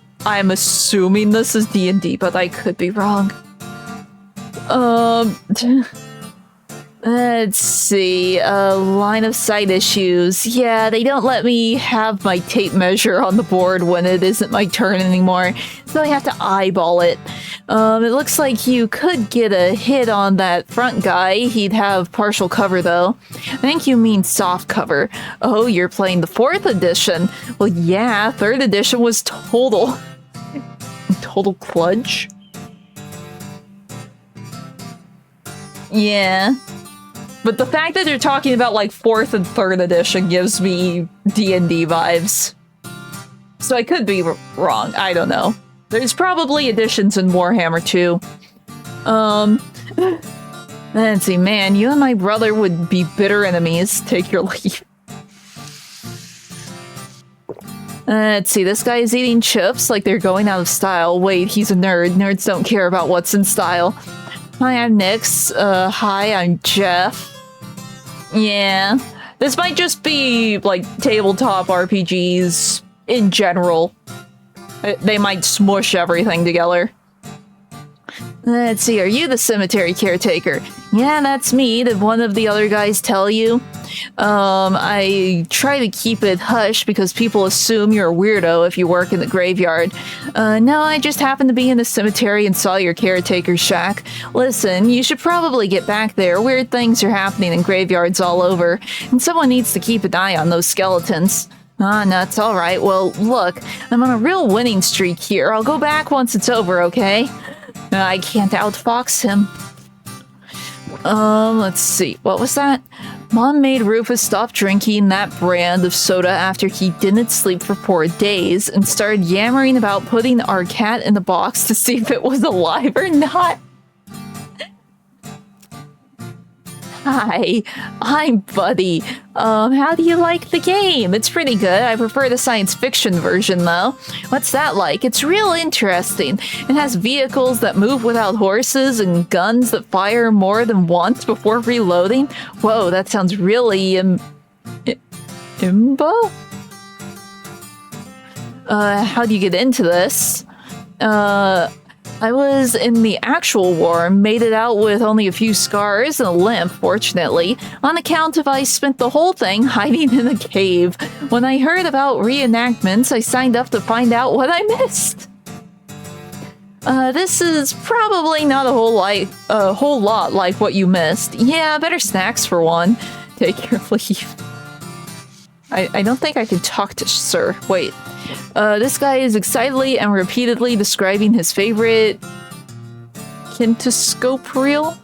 assuming this is D&D, but I could be wrong. Let's see, line of sight issues. Yeah, they don't let me have my tape measure on the board when it isn't my turn anymore, so I have to eyeball it. It looks like you could get a hit on that front guy. He'd have partial cover, though. I think you mean soft cover. Oh, you're playing the 4th edition. Well, yeah, 3rd edition was total kludge. Yeah. But the fact that you're talking about, like, 4th and 3rd edition gives me D&D vibes. So I could be wrong. I don't know. There's probably editions in Warhammer, too. Let's see, man, you and my brother would be bitter enemies. Take your leave. Let's see, this guy is eating chips like they're going out of style. Wait, he's a nerd. Nerds don't care about what's in style. Hi, I'm Nyx. Hi, I'm Jeff. Yeah. This might just be, like, tabletop RPGs in general. They might smush everything together. Let's see, are you the cemetery caretaker? Yeah, that's me. Did one of the other guys tell you? I try to keep it hush because people assume you're a weirdo if you work in the graveyard. No, I just happened to be in the cemetery and saw your caretaker's shack. Listen, you should probably get back there. Weird things are happening in graveyards all over, and someone needs to keep an eye on those skeletons. Ah, nuts, alright. Well, look, I'm on a real winning streak here. I'll go back once it's over, okay? I can't outfox him. Let's see. What was that? Mom made Rufus stop drinking that brand of soda after he didn't sleep for 4 days and started yammering about putting our cat in the box to see if it was alive or not. Hi, I'm Buddy. How do you like the game? It's pretty good. I prefer the science fiction version, though. What's that like? It's real interesting. It has vehicles that move without horses and guns that fire more than once before reloading. Whoa, that sounds really imbo? How do you get into this? I was in the actual war and made it out with only a few scars and a limp, fortunately, on account of I spent the whole thing hiding in a cave. When I heard about reenactments, I signed up to find out what I missed. This is probably not a whole lot like what you missed. Yeah, better snacks for one. Take your leave. I don't think I can talk to Sir. Wait. This guy is excitedly and repeatedly describing his favorite kinetoscope reel.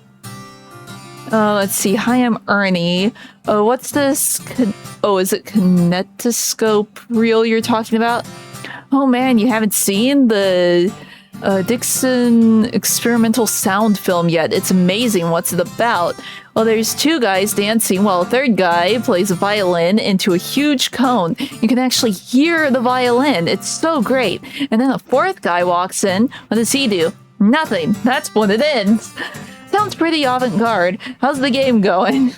Let's see. Hi, I'm Ernie. What's this? Is it kinetoscope reel you're talking about? Oh man, you haven't seen the Dixon experimental sound film yet. It's amazing. What's it about? Well, there's two guys dancing while a third guy plays a violin into a huge cone. You can actually hear the violin. It's so great. And then a fourth guy walks in. What does he do? Nothing. That's when it ends. Sounds pretty avant-garde. How's the game going?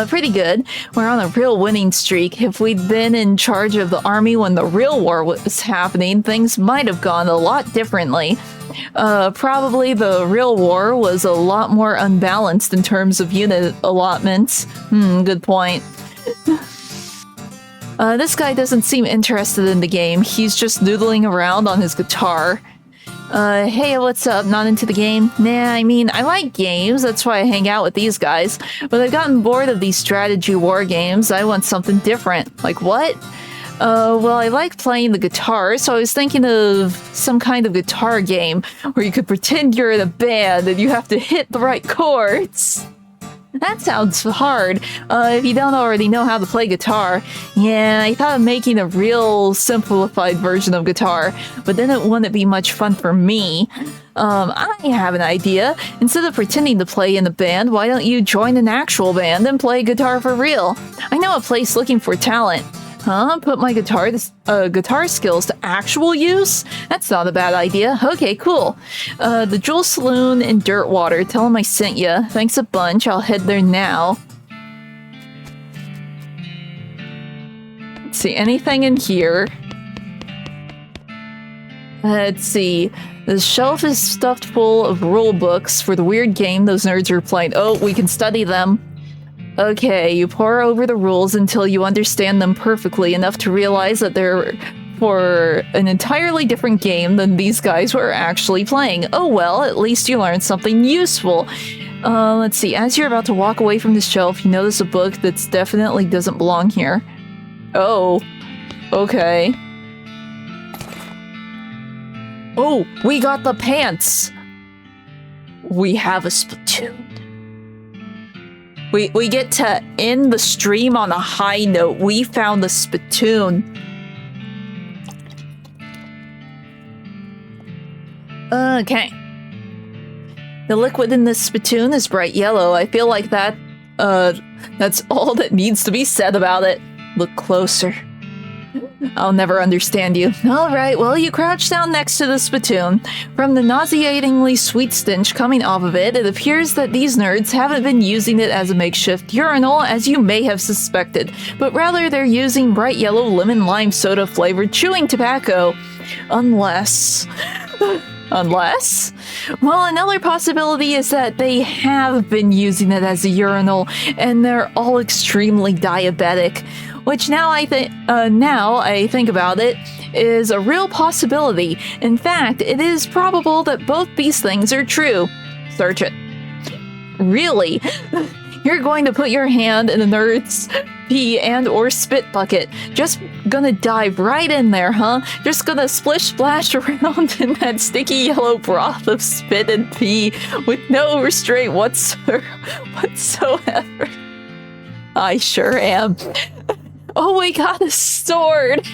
Pretty good. We're on a real winning streak. If we'd been in charge of the army when the real war was happening, things might have gone a lot differently. Probably the real war was a lot more unbalanced in terms of unit allotments. Good point. This guy doesn't seem interested in the game. He's just noodling around on his guitar. Hey, what's up? Not into the game? Nah, I mean, I like games, that's why I hang out with these guys. But I've gotten bored of these strategy war games. I want something different. Like what? Well, I like playing the guitar, so I was thinking of some kind of guitar game where you could pretend you're in a band and you have to hit the right chords. That sounds hard. If you don't already know how to play guitar. Yeah, I thought of making a real simplified version of guitar, but then it wouldn't be much fun for me. I have an idea. Instead of pretending to play in a band, why don't you join an actual band and play guitar for real? I know a place looking for talent. Huh? Put my guitar skills to actual use? That's not a bad idea. Okay, cool. The Jewel Saloon in Dirtwater. Tell them I sent ya. Thanks a bunch. I'll head there now. Let's see, anything in here? Let's see. The shelf is stuffed full of rule books for the weird game those nerds are playing. Oh, we can study them. Okay, you pore over the rules until you understand them perfectly enough to realize that they're for an entirely different game than these guys were actually playing. Oh well, at least you learned something useful. Let's see, as you're about to walk away from the shelf, you notice a book that definitely doesn't belong here. Oh, okay. Oh, we got the pants! We have a spittoon. We get to end the stream on a high note. We found the spittoon. Okay. The liquid in this spittoon is bright yellow. I feel like that's all that needs to be said about it. Look closer. I'll never understand you. Alright, well, you crouch down next to the spittoon. From the nauseatingly sweet stench coming off of it, it appears that these nerds haven't been using it as a makeshift urinal, as you may have suspected, but rather they're using bright yellow lemon lime soda flavored chewing tobacco. Unless... Unless? Well, another possibility is that they have been using it as a urinal, and they're all extremely diabetic. Which now I think about it, is a real possibility. In fact, it is probable that both these things are true. Search it. Really? You're going to put your hand in a nerd's pee and or spit bucket. Just gonna dive right in there, huh? Just gonna splish splash around in that sticky yellow broth of spit and pee with no restraint whatsoever. I sure am. Oh, we got a sword!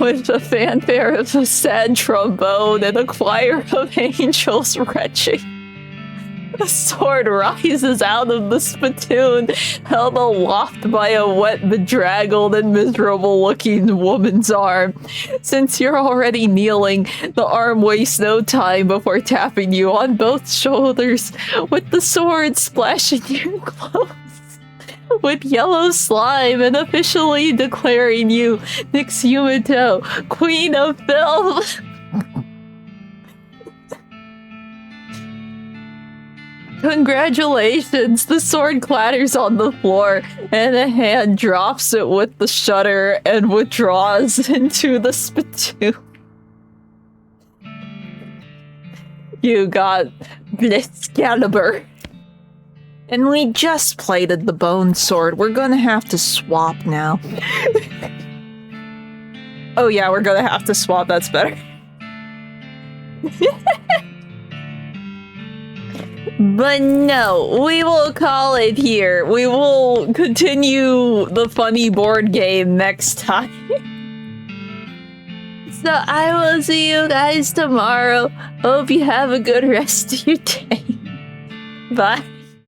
With the fanfare of a sad trombone and a choir of angels retching. The sword rises out of the spittoon, held aloft by a wet, bedraggled, and miserable-looking woman's arm. Since you're already kneeling, the arm wastes no time before tapping you on both shoulders, with the sword splashing your clothes. with yellow slime and officially declaring you Nyx Yumeto, Queen of Film. Congratulations! The sword clatters on the floor, and a hand drops it with the shutter and withdraws into the spittoon. You got Blitzcalibur. And we just plated the bone sword. We're gonna have to swap now. Oh yeah, we're gonna have to swap. That's better. But no, we will call it here. We will continue the funny board game next time. So I will see you guys tomorrow. Hope you have a good rest of your day. Bye.